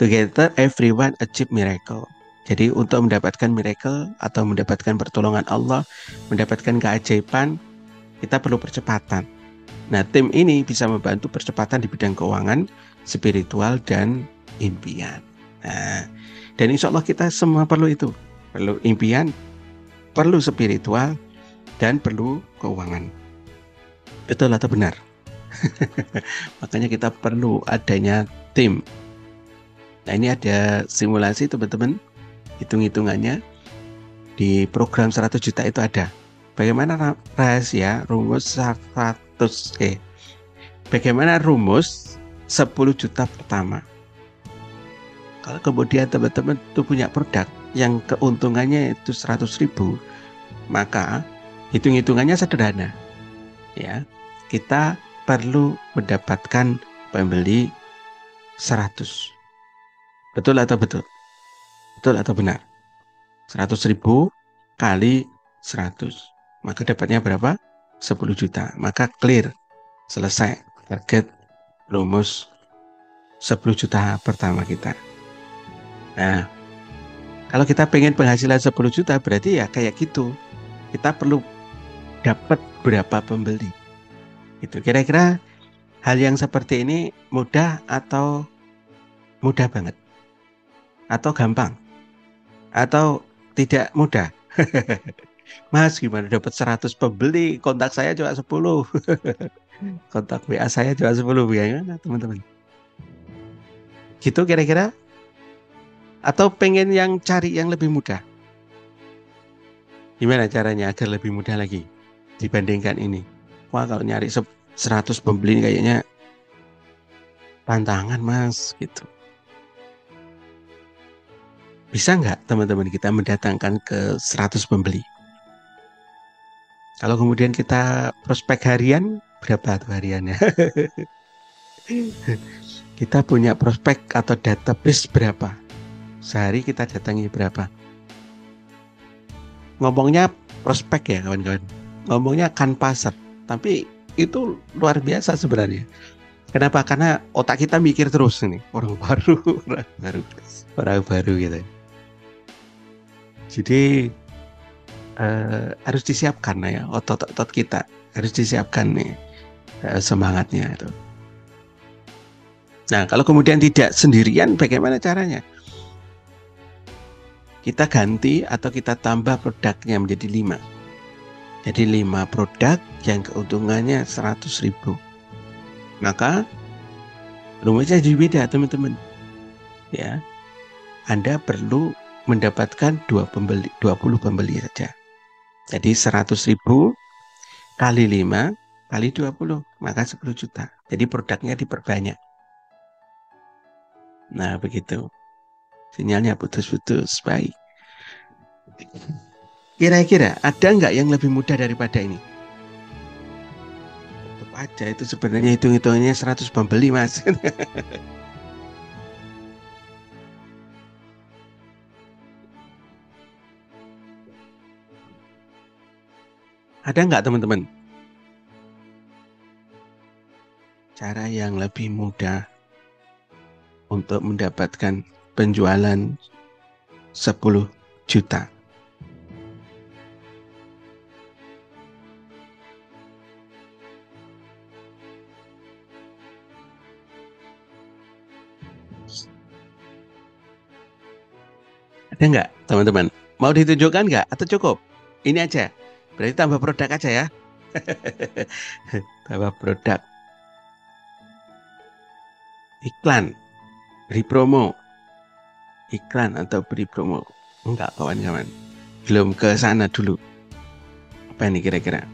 Together everyone achieve miracle. Jadi untuk mendapatkan miracle atau mendapatkan pertolongan Allah, mendapatkan keajaiban, kita perlu percepatan. Nah, tim ini bisa membantu percepatan di bidang keuangan, spiritual, dan impian. Nah, dan insya Allah kita semua perlu itu. Perlu impian, perlu spiritual, dan perlu keuangan. Betul atau benar? Makanya kita perlu adanya tim. Nah, ini ada simulasi teman-teman, hitung-hitungannya di program 100 juta itu ada. Bagaimana rahasia rumus 100 bagaimana rumus 10 juta pertama? Kalau kemudian teman-teman itu punya produk yang keuntungannya itu 100.000, maka hitung-hitungannya sederhana. Ya, kita perlu mendapatkan pembeli 100. Betul atau betul? Betul atau benar? 100.000 kali 100. Maka dapatnya berapa? 10 juta. Maka clear. Selesai. Target rumus 10 juta pertama kita. Nah, kalau kita pengen penghasilan 10 juta berarti ya kayak gitu. Kita perlu dapat berapa pembeli. Itu kira-kira hal yang seperti ini mudah atau mudah banget? Atau gampang? Atau tidak mudah? Mas, gimana dapat 100 pembeli? Kontak saya cuma 10. Kontak WA saya cuma 10. Gimana, teman-teman? Gitu kira-kira? Atau pengen yang cari yang lebih mudah? Gimana caranya agar lebih mudah lagi dibandingkan ini? Wah, kalau nyari 100 pembeli kayaknya tantangan, Mas, gitu. Bisa nggak teman-teman kita mendatangkan ke 100 pembeli? Kalau kemudian kita prospek harian, berapa tuh hariannya? Kita punya prospek atau database berapa? Sehari kita datangi berapa? Ngomongnya prospek ya kawan-kawan. Ngomongnya kanvaser. Tapi itu luar biasa sebenarnya. Kenapa? Karena otak kita mikir terus nih. Orang baru, orang baru gitu. Jadi harus disiapkan ya, otot-otot kita harus disiapkan nih semangatnya itu. Nah, kalau kemudian tidak sendirian, bagaimana caranya? Kita ganti atau kita tambah produknya menjadi 5. Jadi 5 produk yang keuntungannya 100.000. Maka rumusnya jadi beda, teman-teman. Ya, Anda perlu mendapatkan 20 pembeli saja. Jadi 100.000 kali 5 kali 20, maka 10 juta. Jadi produknya diperbanyak. Nah, begitu. Sinyalnya putus-putus, baik. Kira-kira ada nggak yang lebih mudah daripada ini? Tetap aja itu sebenarnya hitung-hitungannya 100 pembeli, Mas. Ada nggak teman-teman? Cara yang lebih mudah untuk mendapatkan penjualan 10 juta. Ada nggak teman-teman? Mau ditunjukkan nggak atau cukup? Ini aja. Berarti tambah produk aja ya. Tambah produk. Iklan. Beri promo. Iklan atau beri promo. Enggak kawan-kawan. Belum ke sana dulu. Apa ini kira-kira?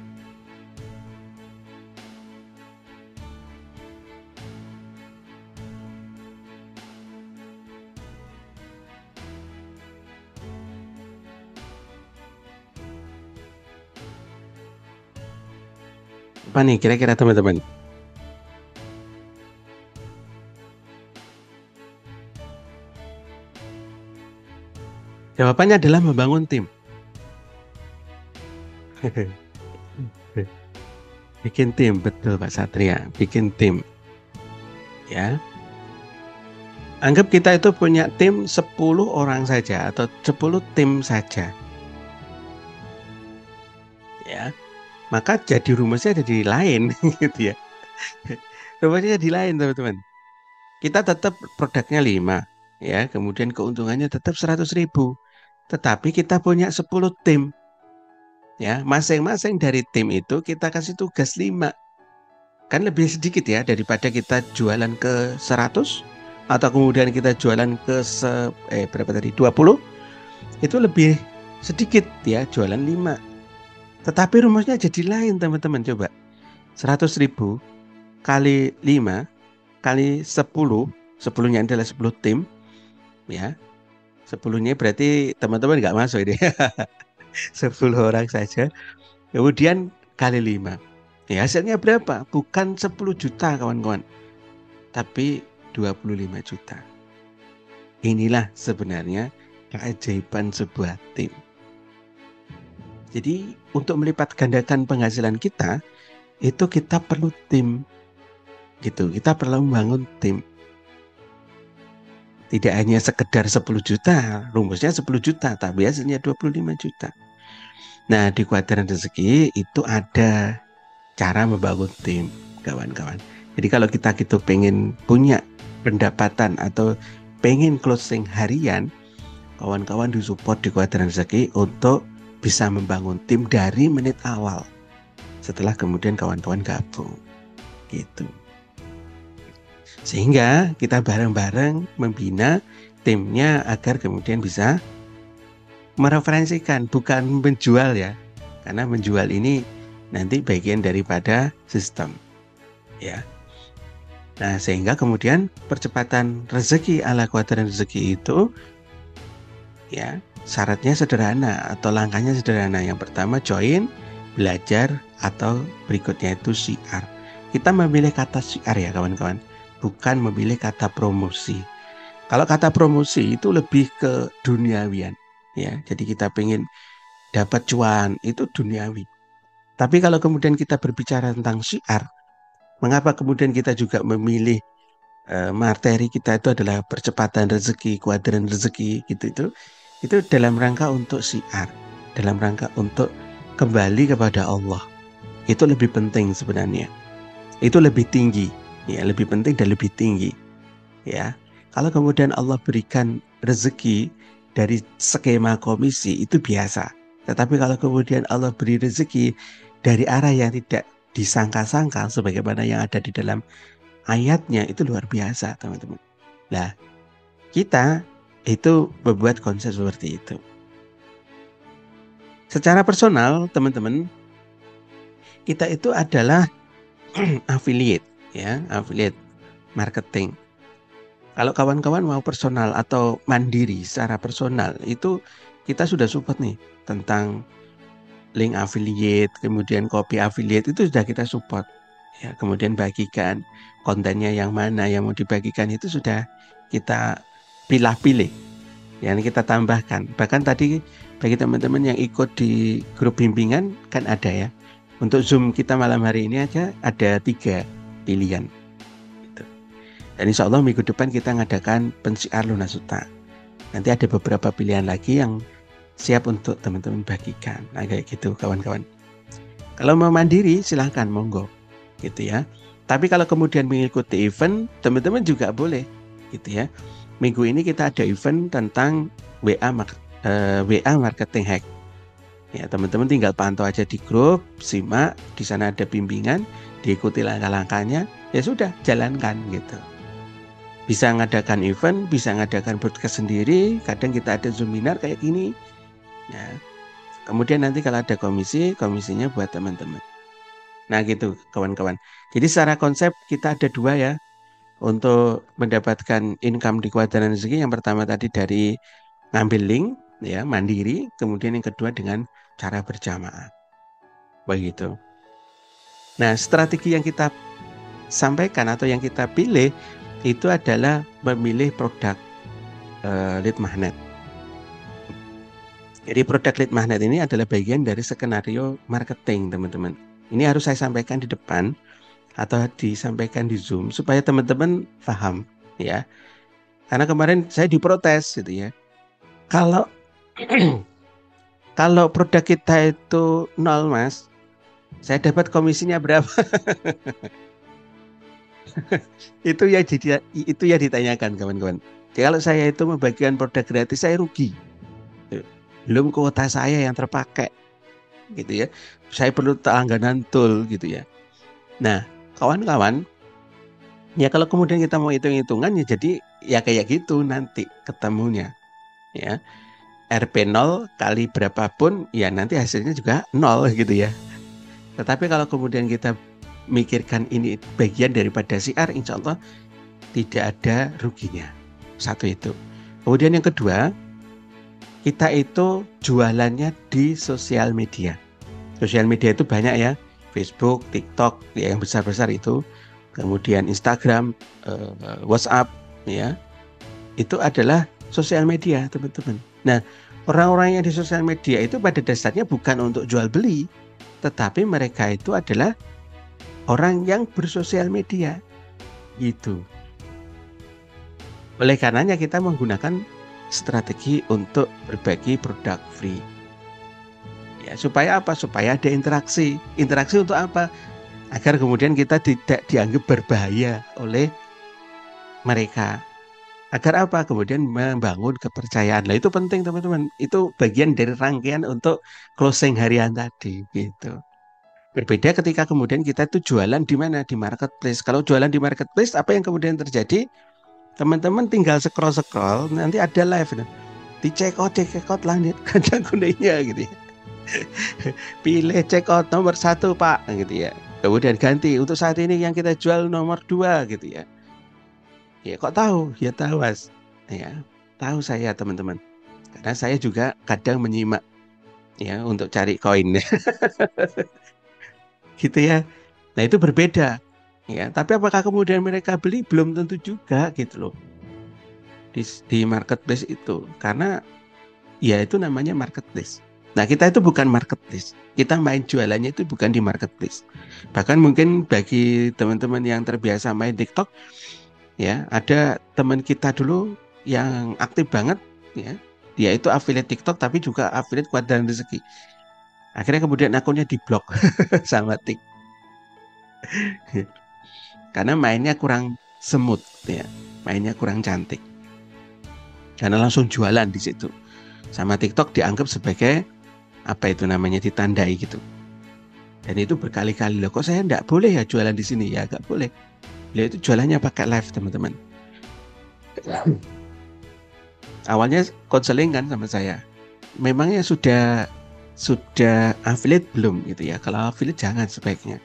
Apa nih kira-kira teman-teman? Jawabannya adalah membangun tim. Bikin tim, betul Pak Satria. Bikin tim. Ya. Anggap kita itu punya tim 10 orang saja atau 10 tim saja. Ya. Maka jadi rumusnya jadi lain gitu ya. Rumusnya jadi lain teman-teman. Kita tetap produknya 5 ya, kemudian keuntungannya tetap 100.000. Tetapi kita punya 10 tim. Ya, masing-masing dari tim itu kita kasih tugas 5. Kan lebih sedikit ya daripada kita jualan ke 100 atau kemudian kita jualan ke berapa tadi? 20. Itu lebih sedikit ya, jualan 5. Tetapi rumusnya jadi lain, teman-teman. Coba 100.000 kali 5 kali 10. 10-nya adalah 10 tim ya. 10-nya berarti teman-teman nggak masuk ini. 10 orang saja. Kemudian kali 5. Ya, hasilnya berapa? Bukan 10 juta kawan-kawan, tapi 25 juta. Inilah sebenarnya keajaiban sebuah tim. Jadi untuk melipat gandakan penghasilan kita, itu kita perlu tim. Gitu, kita perlu membangun tim. Tidak hanya sekedar 10 juta, rumusnya 10 juta, tapi hasilnya 25 juta. Nah, di kuadran rezeki itu ada cara membangun tim, kawan-kawan. Jadi kalau kita gitu pengen punya pendapatan atau pengen closing harian, kawan-kawan disupport di kuadran rezeki untuk bisa membangun tim dari menit awal. Setelah kemudian kawan-kawan gabung, gitu. Sehingga kita bareng-bareng membina timnya agar kemudian bisa mereferensikan, bukan menjual ya. Karena menjual ini nanti bagian daripada sistem. Ya. Nah, sehingga kemudian percepatan rezeki ala kuadran rezeki itu ya, syaratnya sederhana atau langkahnya sederhana. Yang pertama join, belajar, atau berikutnya itu syiar. Kita memilih kata syiar ya kawan-kawan, bukan memilih kata promosi. Kalau kata promosi itu lebih ke duniawian ya. Jadi kita pengen dapat cuan itu duniawi. Tapi kalau kemudian kita berbicara tentang syiar, mengapa kemudian kita juga memilih materi kita itu adalah percepatan rezeki, kuadran rezeki gitu itu dalam rangka untuk syiar, dalam rangka untuk kembali kepada Allah. Itu lebih penting sebenarnya. Itu lebih tinggi, ya, lebih penting dan lebih tinggi. Ya. Kalau kemudian Allah berikan rezeki dari skema komisi itu biasa. Tetapi kalau kemudian Allah beri rezeki dari arah yang tidak disangka-sangka sebagaimana yang ada di dalam ayatnya, itu luar biasa, teman-teman. Nah, kita itu membuat konsep seperti itu. Secara personal, teman-teman, kita itu adalah affiliate, ya, affiliate marketing. Kalau kawan-kawan mau personal atau mandiri secara personal, itu kita sudah support nih tentang link affiliate, kemudian copy affiliate itu sudah kita support. Ya, kemudian bagikan kontennya yang mana yang mau dibagikan itu sudah kita pilih-pilih. Yang kita tambahkan. Bahkan tadi bagi teman-teman yang ikut di grup bimbingan kan ada ya. Untuk Zoom kita malam hari ini aja ada 3 pilihan. Dan insya Allah minggu depan kita ngadakan pensiar Lunasuta. Nanti ada beberapa pilihan lagi yang siap untuk teman-teman bagikan. Nah kayak gitu kawan-kawan. Kalau mau mandiri silahkan monggo gitu ya. Tapi kalau kemudian mengikuti event, teman-teman juga boleh gitu ya. Minggu ini kita ada event tentang WA marketing hack. Ya teman-teman tinggal pantau aja di grup, simak, di sana ada bimbingan, diikuti langkah-langkahnya, ya sudah jalankan gitu. Bisa ngadakan event, bisa ngadakan broadcast sendiri, kadang kita ada seminar kayak gini. Ya. Kemudian nanti kalau ada komisinya buat teman-teman. Nah gitu kawan-kawan. Jadi secara konsep kita ada 2 ya. Untuk mendapatkan income di kuadran rezeki, yang pertama tadi dari ngambil link ya, mandiri, kemudian yang kedua dengan cara berjamaah. Begitu. Nah, strategi yang kita sampaikan atau yang kita pilih itu adalah memilih produk lead magnet. Jadi produk lead magnet ini adalah bagian dari skenario marketing, teman-teman. Ini harus saya sampaikan di depan atau disampaikan di Zoom supaya teman-teman paham ya. Karena kemarin saya diprotes gitu ya. Kalau kalau produk kita itu 0 Mas, saya dapat komisinya berapa? Itu ya ditanyakan kawan-kawan. Jadi kalau saya itu membagikan produk gratis saya rugi. Belum kuota saya yang terpakai. gitu ya. Saya perlu langganan tool gitu ya. Nah, kawan-kawan, ya kalau kemudian kita mau hitung-hitungan ya jadi ya kayak gitu nanti ketemunya ya. RP 0 kali berapapun ya nanti hasilnya juga 0 gitu ya. Tetapi kalau kemudian kita mikirkan ini bagian daripada siar, insya Allah tidak ada ruginya. Satu itu. Kemudian yang kedua, kita itu jualannya di sosial media. Sosial media itu banyak ya, Facebook, TikTok ya, yang besar-besar itu, kemudian Instagram, WhatsApp ya, itu adalah sosial media teman-teman. Nah, orang-orang yang di sosial media itu pada dasarnya bukan untuk jual beli, tetapi mereka itu adalah orang yang bersosial media gitu. Oleh karenanya kita menggunakan strategi untuk berbagi produk free. Ya, supaya apa? Supaya ada interaksi. Interaksi untuk apa? Agar kemudian kita tidak dianggap berbahaya oleh mereka. Agar apa? Kemudian membangun kepercayaan. Nah, itu penting teman-teman. Itu bagian dari rangkaian untuk closing harian tadi gitu. Berbeda ketika kemudian kita itu jualan di mana? Di marketplace. Kalau jualan di marketplace, apa yang kemudian terjadi? Teman-teman tinggal scroll-scroll, nanti ada live. Dicekot langit kandang kuningnya gitu ya. Pilih cekot nomor 1 Pak gitu ya. Kemudian ganti untuk saat ini yang kita jual nomor 2 gitu ya. Ya kok tahu? Ya tahu Mas. Ya, tahu saya teman-teman. Karena saya juga kadang menyimak ya untuk cari koin. Gitu ya. Nah, itu berbeda. Ya, tapi apakah kemudian mereka beli? Belum tentu juga gitu loh. Di marketplace itu. Karena ya itu namanya marketplace. Nah, kita itu bukan marketplace. Kita main jualannya itu bukan di marketplace. Bahkan mungkin bagi teman-teman yang terbiasa main TikTok, ya, ada teman kita dulu yang aktif banget, ya. Dia itu affiliate TikTok tapi juga affiliate Kuadran Rezeki. Akhirnya kemudian akunnya diblok sama TikTok. Karena mainnya kurang smooth, ya. Mainnya kurang cantik. Karena langsung jualan di situ. Sama TikTok dianggap sebagai apa itu namanya, ditandai gitu. Dan itu berkali-kali loh, kok saya enggak boleh ya jualan di sini? Ya enggak boleh. Beliau itu jualannya pakai live teman-teman. Awalnya konseling kan sama saya. Memangnya sudah affiliate belum gitu ya? Kalau affiliate jangan sebaiknya.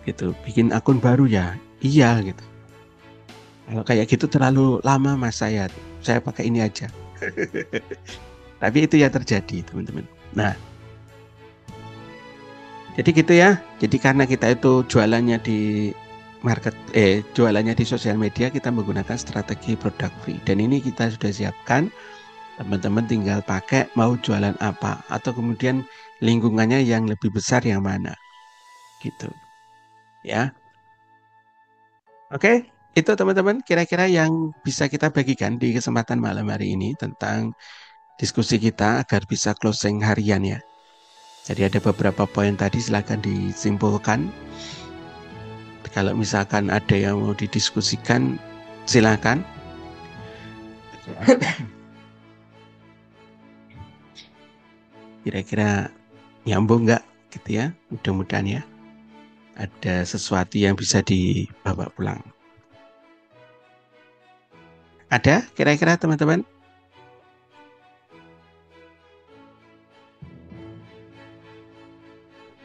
Gitu. Bikin akun baru ya. Iya gitu. Kalau kayak gitu terlalu lama Mas saya. Saya pakai ini aja. Tapi itu yang terjadi teman-teman. Nah, jadi gitu ya. Jadi karena kita itu jualannya di jualannya di sosial media, kita menggunakan strategi produk free. Dan ini kita sudah siapkan. Teman-teman tinggal pakai mau jualan apa, atau kemudian lingkungannya yang lebih besar yang mana. Gitu. Ya. Oke, itu teman-teman kira-kira yang bisa kita bagikan di kesempatan malam hari ini tentang diskusi kita agar bisa closing harian ya. Jadi ada beberapa poin tadi, silakan disimpulkan. Kalau misalkan ada yang mau didiskusikan, silakan. Kira-kira nyambung nggak gitu ya? Mudah-mudahan ya. Ada sesuatu yang bisa dibawa pulang. Ada kira-kira teman-teman?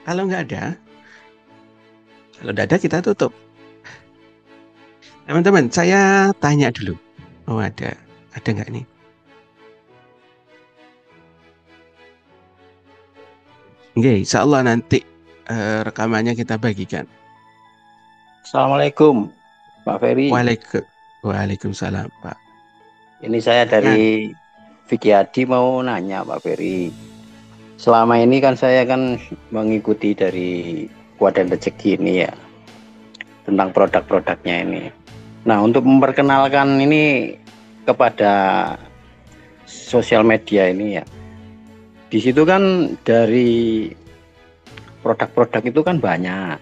Kalau nggak ada, kita tutup. Teman-teman, saya tanya dulu. Oh ada nggak nih? Oke, insya Allah nanti rekamannya kita bagikan. Assalamualaikum, Pak Ferry. Waalaikumsalam, Pak. Ini saya dari Vicky Adi mau nanya, Pak Ferry. Selama ini kan saya mengikuti dari Kuadran Rezeki ini ya, tentang produk-produknya ini. Nah, untuk memperkenalkan ini kepada sosial media ini ya, di situ kan dari produk-produk itu kan banyak.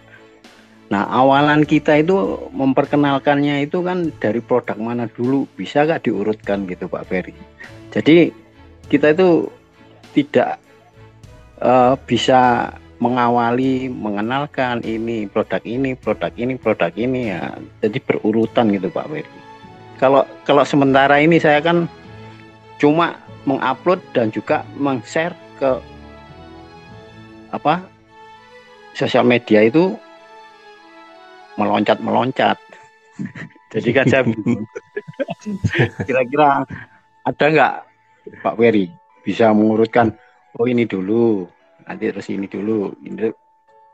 Nah, awalan kita itu memperkenalkannya itu kan dari produk mana dulu, bisa nggak diurutkan gitu Pak Ferry? Jadi kita itu tidak bisa mengawali, mengenalkan ini produk ini, produk ini, produk ini ya. Jadi berurutan gitu Pak Ferry. Kalau kalau sementara ini saya kan cuma mengupload dan juga meng-share ke apa sosial media itu meloncat. Jadi kan saya bingung. Kira-kira ada nggak Pak Ferry bisa mengurutkan oh ini dulu, nanti terus ini dulu, ini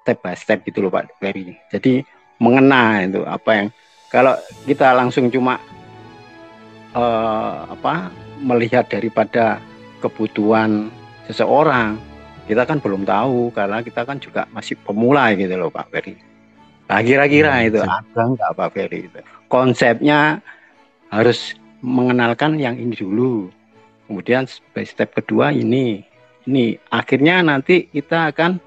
step by step gitu loh Pak Ferry. Jadi mengena itu apa yang kalau kita langsung cuma melihat daripada kebutuhan seseorang, kita kan belum tahu karena kita kan juga masih pemula gitu loh Pak Ferry. Nah, kira-kira itu ada nggak Pak Ferry itu? Konsepnya harus mengenalkan yang ini dulu. Kemudian step kedua ini. Akhirnya nanti kita akan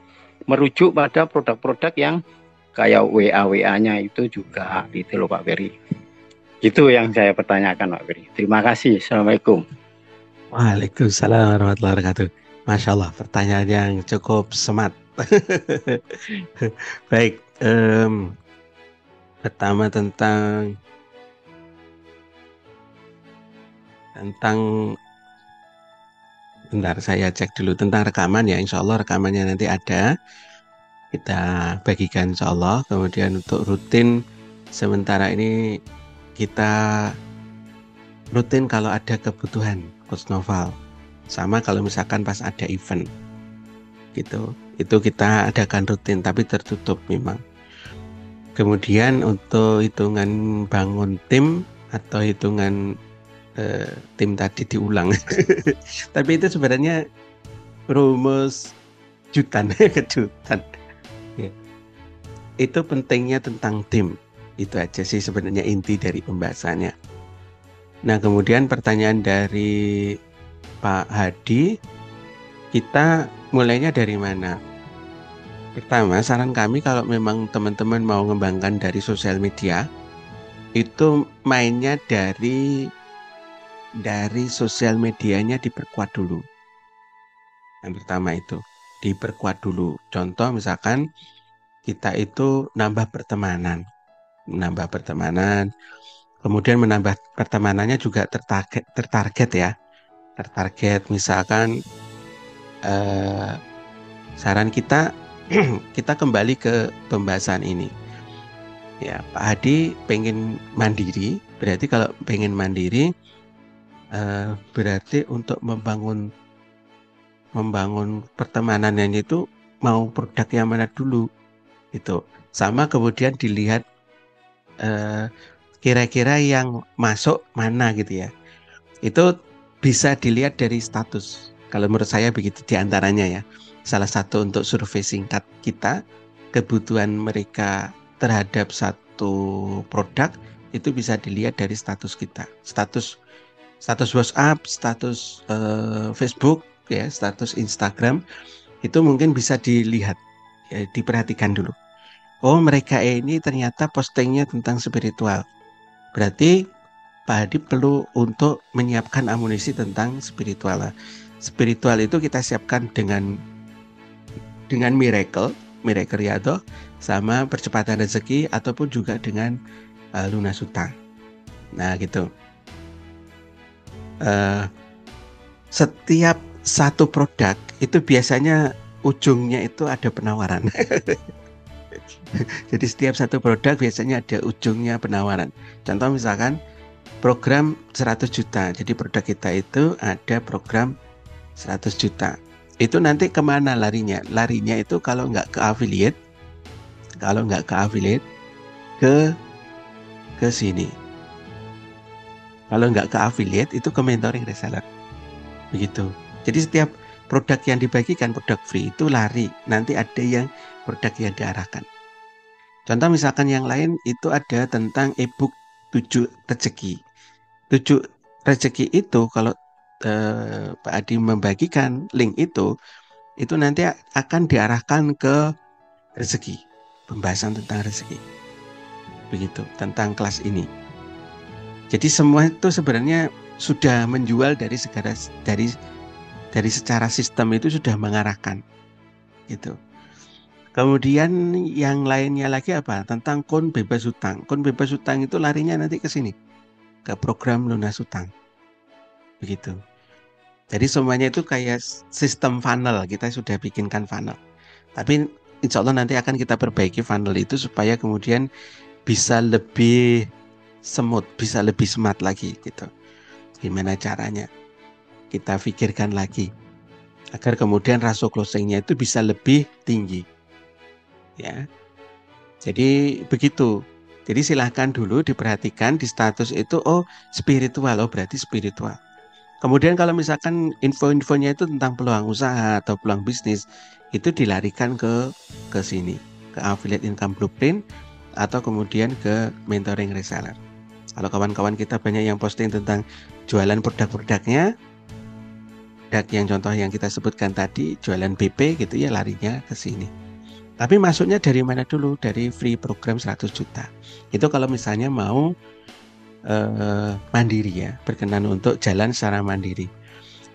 merujuk pada produk-produk yang kayak WA-WA-nya itu juga gitu loh Pak Ferry. Itu yang saya pertanyakan Pak Ferry. Terima kasih. Assalamualaikum. Waalaikumsalam warahmatullahi wabarakatuh. Masya Allah, pertanyaan yang cukup smart. Baik, pertama tentang bentar saya cek dulu tentang rekaman ya. Insya Allah rekamannya nanti ada. Kita bagikan insya Allah. Kemudian untuk rutin sementara ini kita rutin kalau ada kebutuhan Coach Noval. Sama kalau misalkan pas ada event gitu. Itu kita adakan rutin tapi tertutup memang. Kemudian untuk hitungan bangun tim atau hitungan tim tadi diulang. Tapi itu sebenarnya rumus kejutan. Ya. Itu pentingnya tentang tim. Itu aja sih sebenarnya inti dari pembahasannya. Nah, kemudian pertanyaan dari Pak Hadi, kita mulainya dari mana? Pertama, saran kami kalau memang teman-teman mau mengembangkan dari sosial media, itu mainnya dari sosial medianya diperkuat dulu. Yang pertama itu, diperkuat dulu. Contoh misalkan kita itu nambah pertemanan. Kemudian menambah pertemanannya juga tertarget ya. Tertarget misalkan saran kita kembali ke pembahasan ini. Ya, Pak Hadi pengen mandiri, berarti kalau pengen mandiri berarti untuk membangun pertemanannya itu mau produk yang mana dulu itu. Sama kemudian dilihat kira-kira yang masuk mana gitu ya. Itu bisa dilihat dari status. Kalau menurut saya begitu diantaranya ya. Salah satu untuk survei singkat kita, kebutuhan mereka terhadap satu produk itu bisa dilihat dari status kita. Status WhatsApp, status Facebook, ya, status Instagram itu mungkin bisa dilihat, ya, diperhatikan dulu. Oh, mereka ini ternyata postingnya tentang spiritual. Berarti Pak Hadi perlu untuk menyiapkan amunisi tentang spiritual. Spiritual itu kita siapkan dengan miracle Riyadhah, sama percepatan rezeki ataupun juga dengan lunas hutang. Nah, gitu. Setiap satu produk itu biasanya ujungnya itu ada penawaran. Jadi setiap satu produk biasanya ada ujungnya penawaran. Contoh misalkan program 100 juta. Jadi produk kita itu ada program 100 juta. Itu nanti kemana larinya? Larinya itu kalau nggak ke affiliate, ke sini. Kalau nggak ke affiliate itu ke mentoring reseller. Begitu. Jadi setiap produk yang dibagikan, produk free itu lari. Nanti ada yang produk yang diarahkan. Contoh misalkan yang lain itu ada tentang ebook 7 rezeki. 7 rezeki itu kalau Pak Adi membagikan link itu nanti akan diarahkan ke rezeki. Pembahasan tentang rezeki. Begitu, tentang kelas ini. Jadi semua itu sebenarnya sudah menjual dari secara sistem itu sudah mengarahkan. gitu. Kemudian yang lainnya lagi apa? Tentang kon bebas hutang. Kon bebas hutang itu larinya nanti ke sini, ke program lunas hutang. Begitu. Jadi semuanya itu kayak sistem funnel. Kita sudah bikinkan funnel. Tapi insya Allah nanti akan kita perbaiki funnel itu supaya kemudian bisa lebih smooth, bisa lebih smart lagi gitu. Gimana caranya? Kita pikirkan lagi agar kemudian rasio closingnya itu bisa lebih tinggi. Ya. Jadi begitu. Jadi silahkan dulu diperhatikan di status itu, oh spiritual, oh berarti spiritual. Kemudian kalau misalkan info-infonya itu tentang peluang usaha atau peluang bisnis, itu dilarikan ke sini, ke affiliate income blueprint atau kemudian ke mentoring reseller. Kalau kawan-kawan kita banyak yang posting tentang jualan produk-produknya, produk yang contoh yang kita sebutkan tadi, jualan BP gitu ya, larinya ke sini. Tapi masuknya dari mana dulu? Dari free program 100 juta. Itu kalau misalnya mau mandiri ya, berkenan untuk jalan secara mandiri.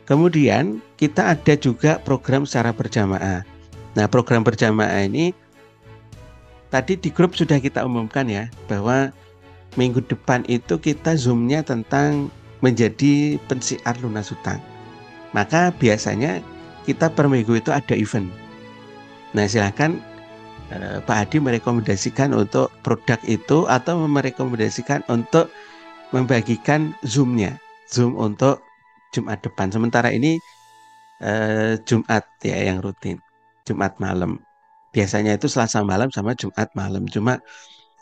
Kemudian kita ada juga program secara berjamaah. Nah, program berjamaah ini tadi di grup sudah kita umumkan ya, bahwa minggu depan itu kita zoomnya tentang menjadi pensiar lunas hutang. Maka biasanya kita per minggu itu ada event. Nah, silakan Pak Hadi merekomendasikan untuk produk itu atau merekomendasikan untuk membagikan Zoom-nya. Zoom untuk Jumat depan. Sementara ini Jumat ya yang rutin. Jumat malam. Biasanya itu Selasa malam sama Jumat malam. Cuma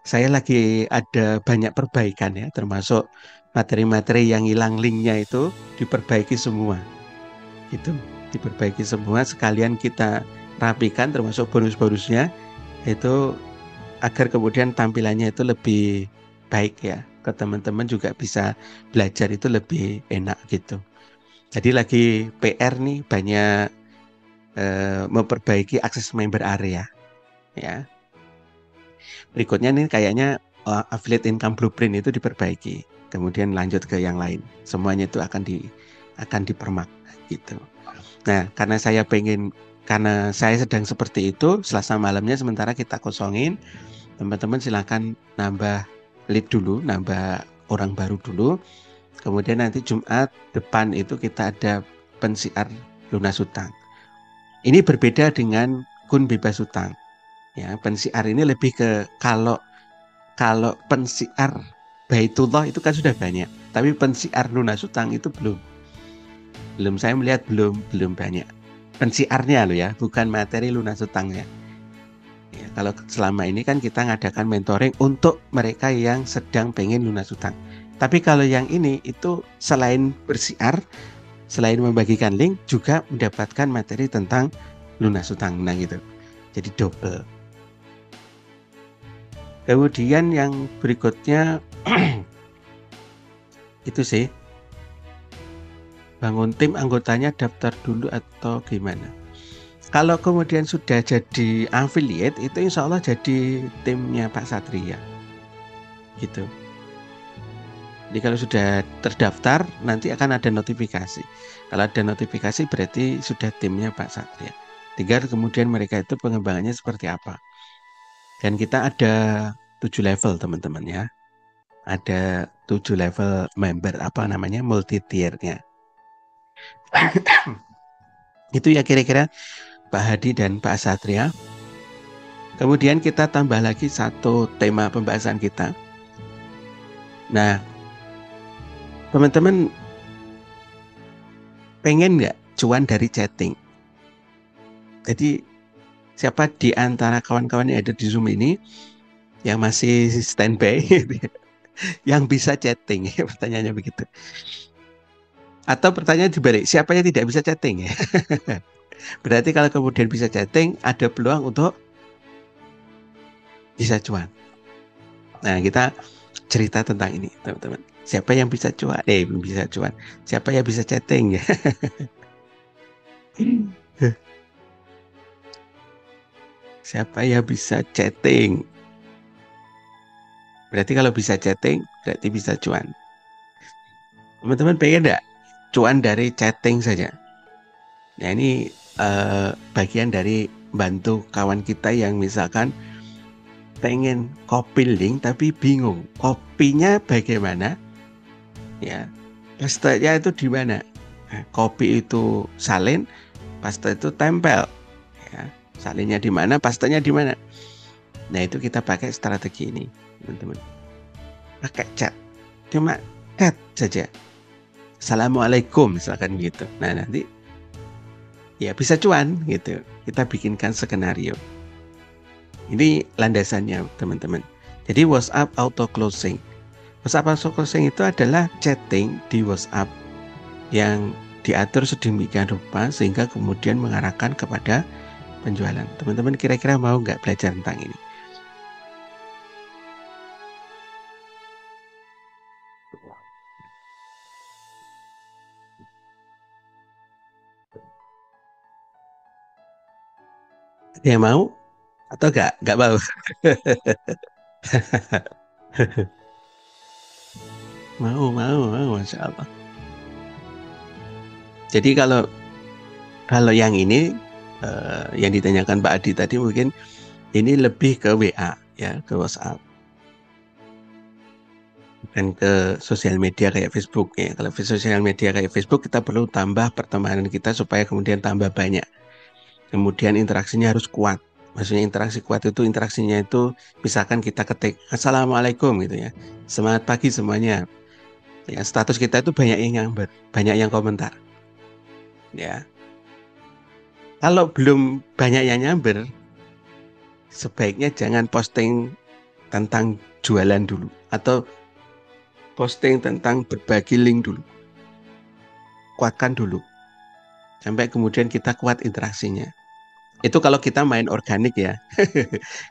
saya lagi ada banyak perbaikan ya, termasuk materi-materi yang hilang linknya itu diperbaiki semua. Gitu. Diperbaiki semua sekalian kita rapikan termasuk bonus-bonusnya itu agar kemudian tampilannya itu lebih baik ya, ke teman-teman juga bisa belajar itu lebih enak gitu. Jadi lagi PR nih banyak memperbaiki akses member area ya. Berikutnya nih kayaknya affiliate income blueprint itu diperbaiki, kemudian lanjut ke yang lain. Semuanya itu akan dipermak gitu. Nah, karena saya sedang seperti itu, Selasa malamnya sementara kita kosongin, teman-teman silakan nambah lead dulu, nambah orang baru dulu. Kemudian nanti Jumat depan itu kita ada pensiar lunas hutang. Ini berbeda dengan kun bebas hutang. Ya, pensiar ini lebih ke kalau pensiar Baitullah itu kan sudah banyak, tapi pensiar lunas hutang itu belum. Saya melihat belum banyak. Pensiarnya loh ya, bukan materi lunas hutangnya. Ya, kalau selama ini kan kita ngadakan mentoring untuk mereka yang sedang pengen lunas hutang. Tapi kalau yang ini itu selain bersiar, selain membagikan link, juga mendapatkan materi tentang lunas hutang. Nah gitu. Jadi double. Kemudian yang berikutnya itu sih. Bangun tim anggotanya daftar dulu atau gimana? Kalau kemudian sudah jadi affiliate itu insya Allah jadi timnya Pak Satria gitu. Jadi kalau sudah terdaftar nanti akan ada notifikasi. Kalau ada notifikasi berarti sudah timnya Pak Satria. Tinggal kemudian mereka itu pengembangannya seperti apa. Dan kita ada 7 level teman-teman ya. Ada 7 level member multi tiernya. Itu ya kira-kira Pak Hadi dan Pak Satria. Kemudian kita tambah lagi satu tema pembahasan kita. Nah, teman-teman pengen nggak cuan dari chatting? Jadi siapa di antara kawan-kawan yang ada di Zoom ini yang masih standby yang bisa chatting? Pertanyaannya begitu. Atau pertanyaan dibalik, siapa yang tidak bisa chatting ya? Berarti kalau kemudian bisa chatting, ada peluang untuk bisa cuan. Nah, kita cerita tentang ini, teman-teman. Siapa yang bisa cuan? Belum bisa cuan. Siapa yang bisa chatting ya? Siapa yang bisa chatting? Berarti kalau bisa chatting, berarti bisa cuan. Teman-teman pengen nggak cuan dari chatting saja? Nah, ini bagian dari bantu kawan kita yang misalkan pengen copy link tapi bingung kopinya bagaimana, ya pastenya itu di mana. Nah, copy itu salin, paste itu tempel, ya salinnya di mana, pastenya di mana. Nah itu kita pakai strategi ini teman-teman, pakai chat, cuma chat saja, Assalamualaikum misalkan gitu. Nah nanti ya bisa cuan gitu. Kita bikinkan skenario. Ini landasannya teman-teman. Jadi WhatsApp auto closing. WhatsApp auto closing itu adalah chatting di WhatsApp yang diatur sedemikian rupa sehingga kemudian mengarahkan kepada penjualan. Teman-teman kira-kira mau nggak belajar tentang ini? Ada yang mau atau nggak mau? mau, Masya Allah. Jadi kalau yang ini yang ditanyakan Pak Adi tadi mungkin ini lebih ke WA ya, ke WhatsApp, bukan ke sosial media kayak Facebook ya. Kalau sosial media kayak Facebook kita perlu tambah pertemanan kita supaya kemudian tambah banyak. Kemudian interaksinya harus kuat. Maksudnya interaksi kuat itu interaksinya itu misalkan kita ketik Assalamualaikum gitu ya. Semangat pagi semuanya. Ya, status kita itu banyak yang nyamber, banyak yang komentar. Ya. Kalau belum banyak yang nyamber, sebaiknya jangan posting tentang jualan dulu atau posting tentang berbagi link dulu. Kuatkan dulu sampai kemudian kita kuat interaksinya. Itu kalau kita main organik ya.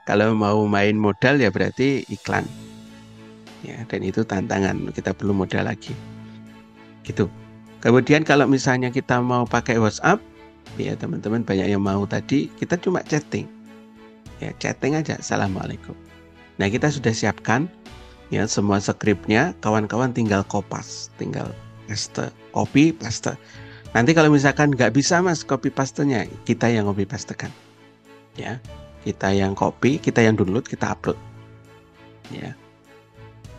Kalau mau main modal ya berarti iklan. Ya, dan itu tantangan, kita perlu modal lagi. Gitu. Kemudian kalau misalnya kita mau pakai WhatsApp, ya teman-teman banyak yang mau tadi, kita cuma chatting. Ya, chatting aja, Assalamualaikum. Nah, kita sudah siapkan ya semua skripnya, kawan-kawan tinggal kopas, tinggal paste, copy, paste. Nanti kalau misalkan nggak bisa mas copy pastenya, kita yang copy pastekan. Ya, kita yang copy, kita yang download, kita upload. Ya,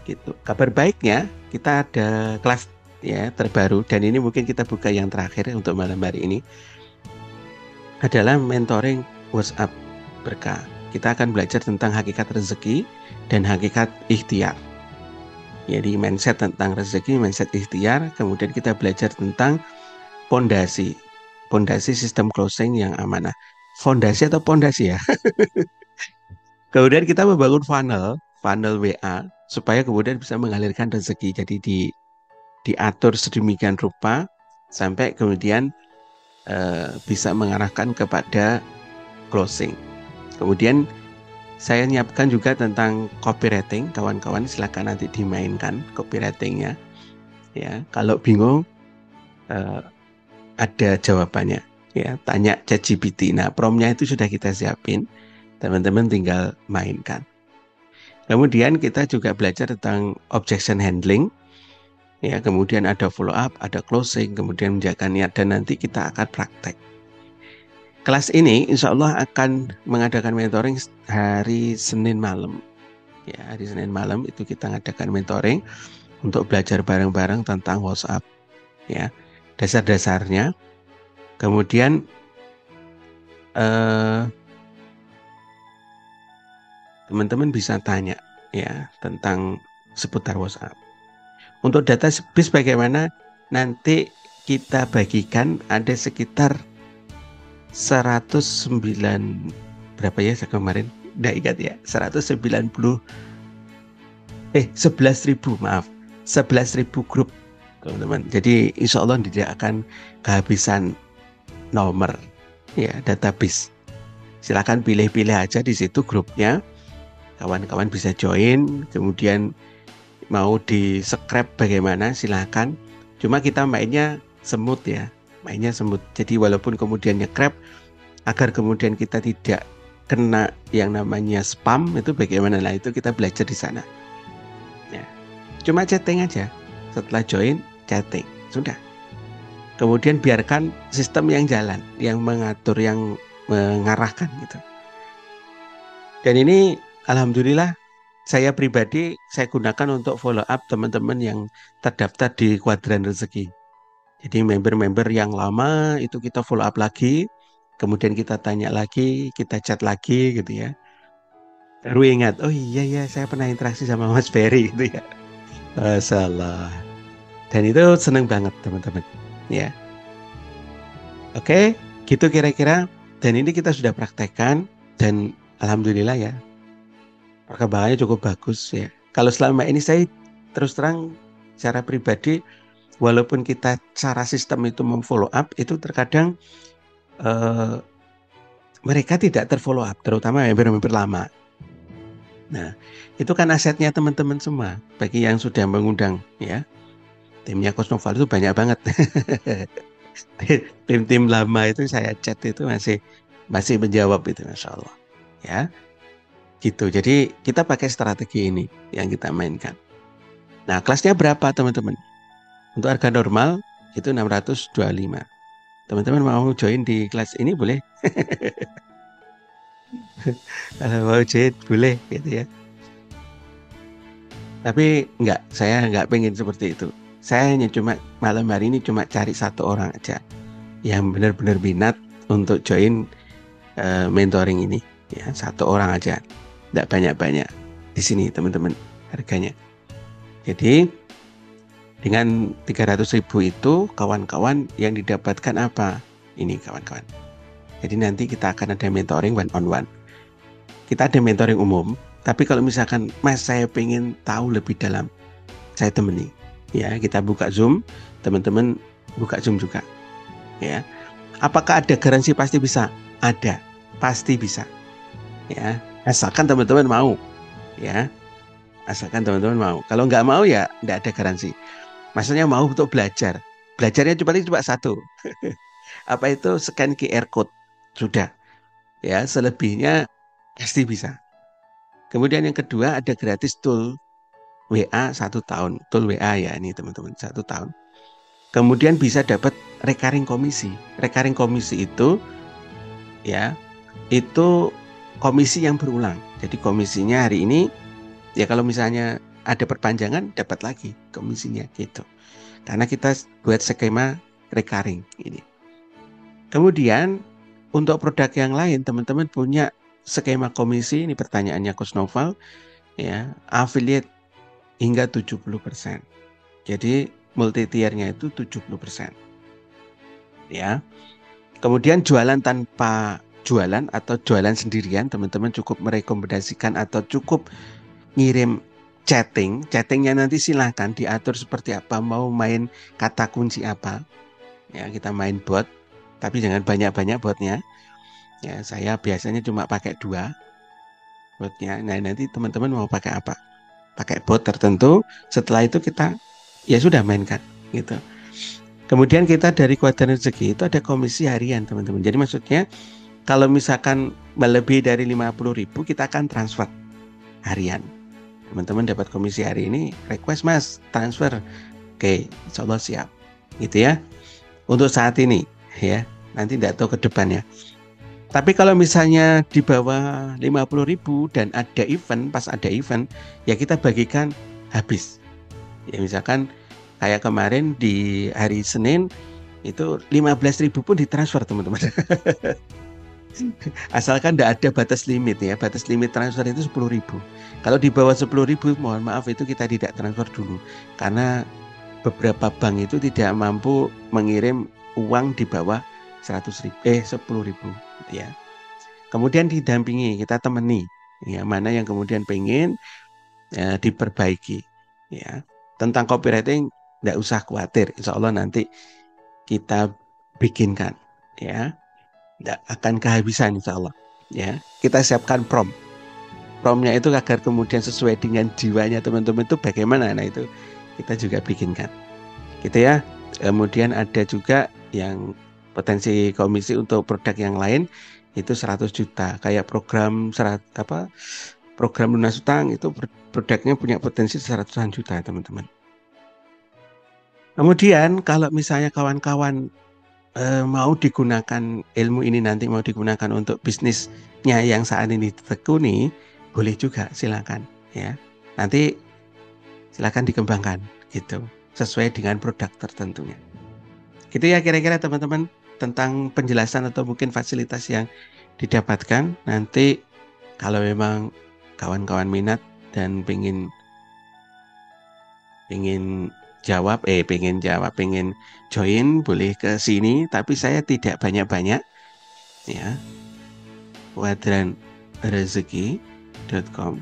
gitu. Kabar baiknya kita ada kelas ya terbaru dan ini mungkin kita buka yang terakhir untuk malam hari ini adalah mentoring WhatsApp berkah. Kita akan belajar tentang hakikat rezeki dan hakikat ikhtiar. Jadi mindset tentang rezeki, mindset ikhtiar, kemudian kita belajar tentang pondasi sistem closing yang amanah. Fondasi atau pondasi ya. Kemudian kita membangun funnel WA supaya kemudian bisa mengalirkan rezeki. Jadi diatur sedemikian rupa sampai kemudian bisa mengarahkan kepada closing. Kemudian saya nyiapkan juga tentang copywriting, kawan-kawan silakan nanti dimainkan copywritingnya. Ya, kalau bingung ada jawabannya. Ya, tanya ChatGPT. Nah, promnya itu sudah kita siapin. Teman-teman tinggal mainkan. Kemudian kita juga belajar tentang objection handling. Ya, kemudian ada follow up, ada closing, kemudian menjaga niat dan nanti kita akan praktek. Kelas ini insya Allah akan mengadakan mentoring hari Senin malam. Ya, hari Senin malam itu kita ngadakan mentoring untuk belajar bareng-bareng tentang WhatsApp. Ya, dasar-dasarnya. Kemudian teman-teman bisa tanya ya tentang seputar WhatsApp. Untuk database bagaimana? Nanti kita bagikan ada sekitar 109 berapa ya saya kemarin? Nggak ingat ya. 11.000 maaf. 11.000 grup teman-teman. Jadi insya Allah tidak akan kehabisan nomor ya database. Silakan pilih-pilih aja di situ grupnya. Kawan-kawan bisa join, kemudian mau di-subscribe bagaimana silakan. Cuma kita mainnya semut ya. Mainnya semut. Jadi walaupun kemudian nge-grab agar kemudian kita tidak kena yang namanya spam itu bagaimana, lah itu kita belajar di sana. Ya. Cuma chatting aja. Setelah join chatting. Sudah. Kemudian biarkan sistem yang jalan, yang mengatur, yang mengarahkan gitu. Dan ini alhamdulillah saya pribadi saya gunakan untuk follow up teman-teman yang terdaftar di kuadran rezeki. Jadi member-member yang lama itu kita follow up lagi, kemudian kita tanya lagi, kita chat lagi gitu ya. Baru ingat, oh iya ya saya pernah interaksi sama Mas Ferry gitu ya. Masalah. Dan itu seneng banget teman-teman. Ya, oke, gitu kira-kira. Dan ini kita sudah praktekkan dan alhamdulillah ya perkembangannya cukup bagus ya. Kalau selama ini saya terus terang secara pribadi, walaupun kita cara sistem itu memfollow up, itu terkadang eh, mereka tidak terfollow up, terutama member-member lama. Nah, itu kan asetnya teman-teman semua, bagi yang sudah mengundang ya. Timnya Coach Noval itu banyak banget. Tim-tim lama itu saya chat itu masih masih menjawab itu, Masya Allah. Ya, gitu. Jadi kita pakai strategi ini yang kita mainkan. Nah, kelasnya berapa teman-teman? Untuk harga normal itu 625. Teman-teman mau join di kelas ini boleh? Kalau mau join boleh gitu ya. Tapi enggak, saya enggak pengen seperti itu. Saya hanya cuma malam hari ini cuma cari satu orang aja yang benar-benar minat untuk join mentoring ini. Ya, satu orang aja. Enggak banyak-banyak di sini teman-teman harganya. Jadi dengan 300.000 itu kawan-kawan yang didapatkan apa? Ini kawan-kawan. Jadi nanti kita akan ada mentoring one on one. Kita ada mentoring umum, tapi kalau misalkan Mas saya pengen tahu lebih dalam, saya temani. Ya, kita buka Zoom, teman-teman buka Zoom juga. Ya. Apakah ada garansi pasti bisa? Ada, pasti bisa. Ya, asalkan teman-teman mau. Ya, asalkan teman-teman mau. Kalau nggak mau ya nggak ada garansi. Maksudnya mau untuk belajar. Belajarnya cuma satu. Apa itu scan QR code? Sudah. Ya, selebihnya pasti bisa. Kemudian yang kedua ada gratis tool WA 1 tahun. Tool WA ya ini teman-teman 1 tahun. Kemudian bisa dapat recurring komisi. Recurring komisi itu ya itu komisi yang berulang. Jadi komisinya hari ini ya kalau misalnya ada perpanjangan dapat lagi komisinya gitu. Karena kita buat skema recurring ini. Kemudian untuk produk yang lain teman-teman punya skema komisi, ini pertanyaannya Coach Noval ya, affiliate hingga 70%. Jadi multi tiernya itu 70%. Ya. Kemudian jualan tanpa jualan atau jualan sendirian, teman-teman cukup merekomendasikan atau cukup ngirim chatting. Chattingnya nanti silahkan diatur seperti apa, mau main kata kunci apa. Ya, kita main bot, tapi jangan banyak-banyak botnya. Ya, saya biasanya cuma pakai 2 botnya. Nah, nanti teman-teman mau pakai apa? Pakai bot tertentu. Setelah itu kita ya sudah mainkan gitu. Kemudian kita dari kuadran rezeki itu ada komisi harian teman-teman. Jadi maksudnya kalau misalkan melebihi dari 50.000 kita akan transfer harian. Teman-teman dapat komisi hari ini, request Mas transfer. Oke, insya Allah siap. Gitu ya. Untuk saat ini ya, nanti tidak tahu ke depannya. Tapi kalau misalnya di bawah 50.000 dan ada event, pas ada event, ya kita bagikan habis. Ya misalkan kayak kemarin di hari Senin itu 15.000 pun ditransfer teman-teman. Asalkan tidak ada batas limit ya. Batas limit transfer itu 10.000. Kalau di bawah 10.000 mohon maaf itu kita tidak transfer dulu. Karena beberapa bank itu tidak mampu mengirim uang di bawah 10.000 ya. Kemudian didampingi, kita temani ya, mana yang kemudian pengen diperbaiki ya. Tentang copywriting tidak usah khawatir, insya Allah nanti kita bikinkan ya, tidak akan kehabisan insya Allah ya. Kita siapkan promptnya itu agar kemudian sesuai dengan jiwanya teman-teman itu bagaimana, nah itu kita juga bikinkan gitu ya. Kemudian ada juga yang potensi komisi untuk produk yang lain itu 100 juta kayak program program lunas utang itu produknya punya potensi 100-an juta teman-teman. Kemudian kalau misalnya kawan-kawan mau digunakan ilmu ini nanti mau digunakan untuk bisnisnya yang saat ini ditekuni, boleh juga, silakan ya. Nanti silakan dikembangkan gitu, sesuai dengan produk tertentunya. Gitu ya kira-kira teman-teman tentang penjelasan atau mungkin fasilitas yang didapatkan. Nanti kalau memang kawan-kawan minat dan pengen join, boleh ke sini, tapi saya tidak banyak-banyak ya. kuadranrezeki.com.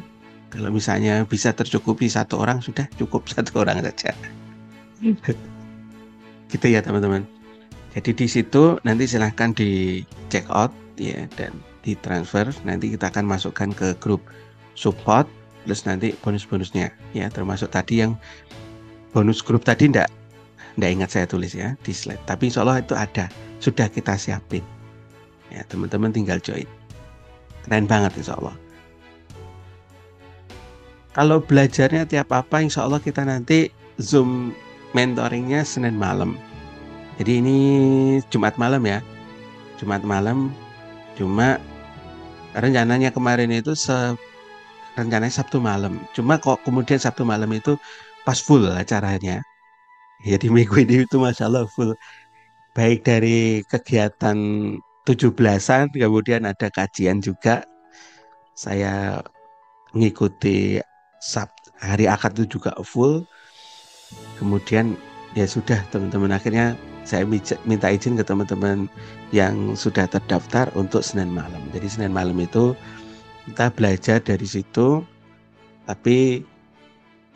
Kalau misalnya bisa tercukupi satu orang, sudah cukup satu orang saja. Gitu ya teman-teman. Jadi di situ nanti silahkan di check out ya dan ditransfer. Nanti kita akan masukkan ke grup support, plus nanti bonus-bonusnya ya, termasuk tadi yang bonus grup tadi enggak ingat saya tulis ya di slide, tapi insya Allah itu ada, sudah kita siapin ya, teman-teman tinggal join. Keren banget insya Allah. Kalau belajarnya tiap apa, insya Allah kita nanti Zoom mentoringnya Senin malam. Jadi ini Jumat malam ya, Jumat malam. Cuma rencananya kemarin itu rencananya Sabtu malam. Cuma kok kemudian Sabtu malam itu pas full acaranya. Jadi minggu ini itu Masya Allah full. Baik dari kegiatan 17-an, kemudian ada kajian juga. Saya mengikuti hari Akad itu juga full. Kemudian ya sudah teman-teman, akhirnya saya minta izin ke teman-teman yang sudah terdaftar untuk Senin malam. Jadi Senin malam itu kita belajar dari situ, tapi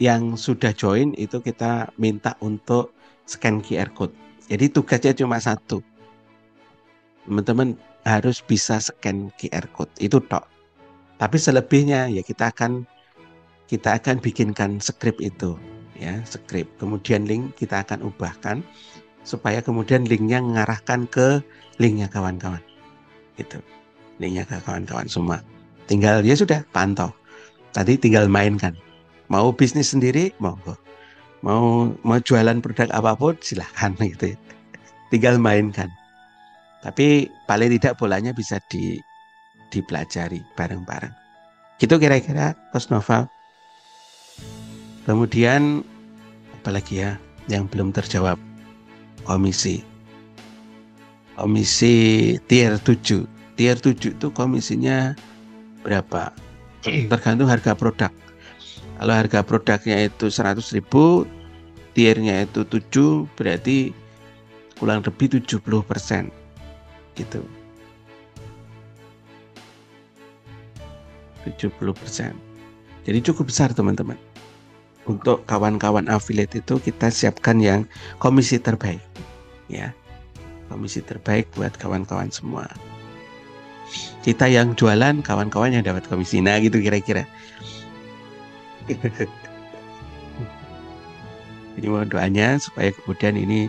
yang sudah join itu kita minta untuk scan QR code. Jadi tugasnya cuma satu, teman-teman harus bisa scan QR code, itu tok. Tapi selebihnya ya kita akan bikinkan skrip itu ya, skrip. Kemudian link kita akan ubahkan supaya kemudian linknya mengarahkan ke linknya kawan-kawan. Gitu. Linknya ke kawan-kawan semua. Tinggal ya sudah pantau. Tadi tinggal mainkan. Mau bisnis sendiri, monggo. Mau jualan produk apapun silahkan gitu. Tinggal mainkan. Tapi paling tidak bolanya bisa dipelajari bareng-bareng. Gitu kira-kira Coach Noval. Kemudian apalagi ya yang belum terjawab? Komisi tier 7. Tier 7 itu komisinya berapa? Tergantung harga produk. Kalau harga produknya itu 100.000, tiernya itu 7, berarti kurang lebih 70% gitu. 70%. Jadi cukup besar teman-teman. Untuk kawan-kawan affiliate itu kita siapkan yang komisi terbaik ya. Komisi terbaik buat kawan-kawan semua. Kita yang jualan, kawan-kawan yang dapat komisi. Nah gitu kira-kira. Jadi mohon doanya supaya kemudian ini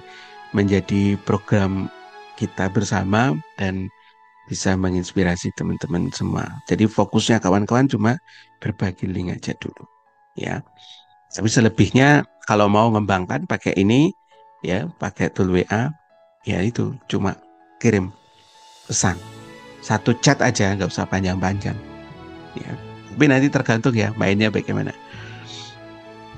menjadi program kita bersama dan bisa menginspirasi teman-teman semua. Jadi fokusnya kawan-kawan cuma berbagi link aja dulu ya. Tapi selebihnya kalau mau ngembangkan pakai ini ya, pakai tool WA ya, itu cuma kirim pesan, satu chat aja, nggak usah panjang-panjang ya. Tapi nanti tergantung ya mainnya bagaimana.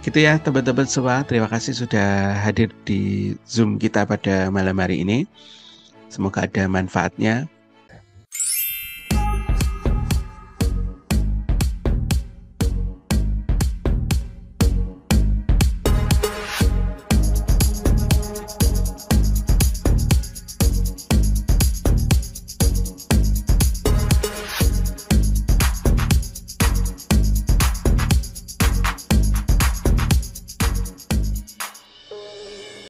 Gitu ya teman-teman semua, terima kasih sudah hadir di Zoom kita pada malam hari ini. Semoga ada manfaatnya.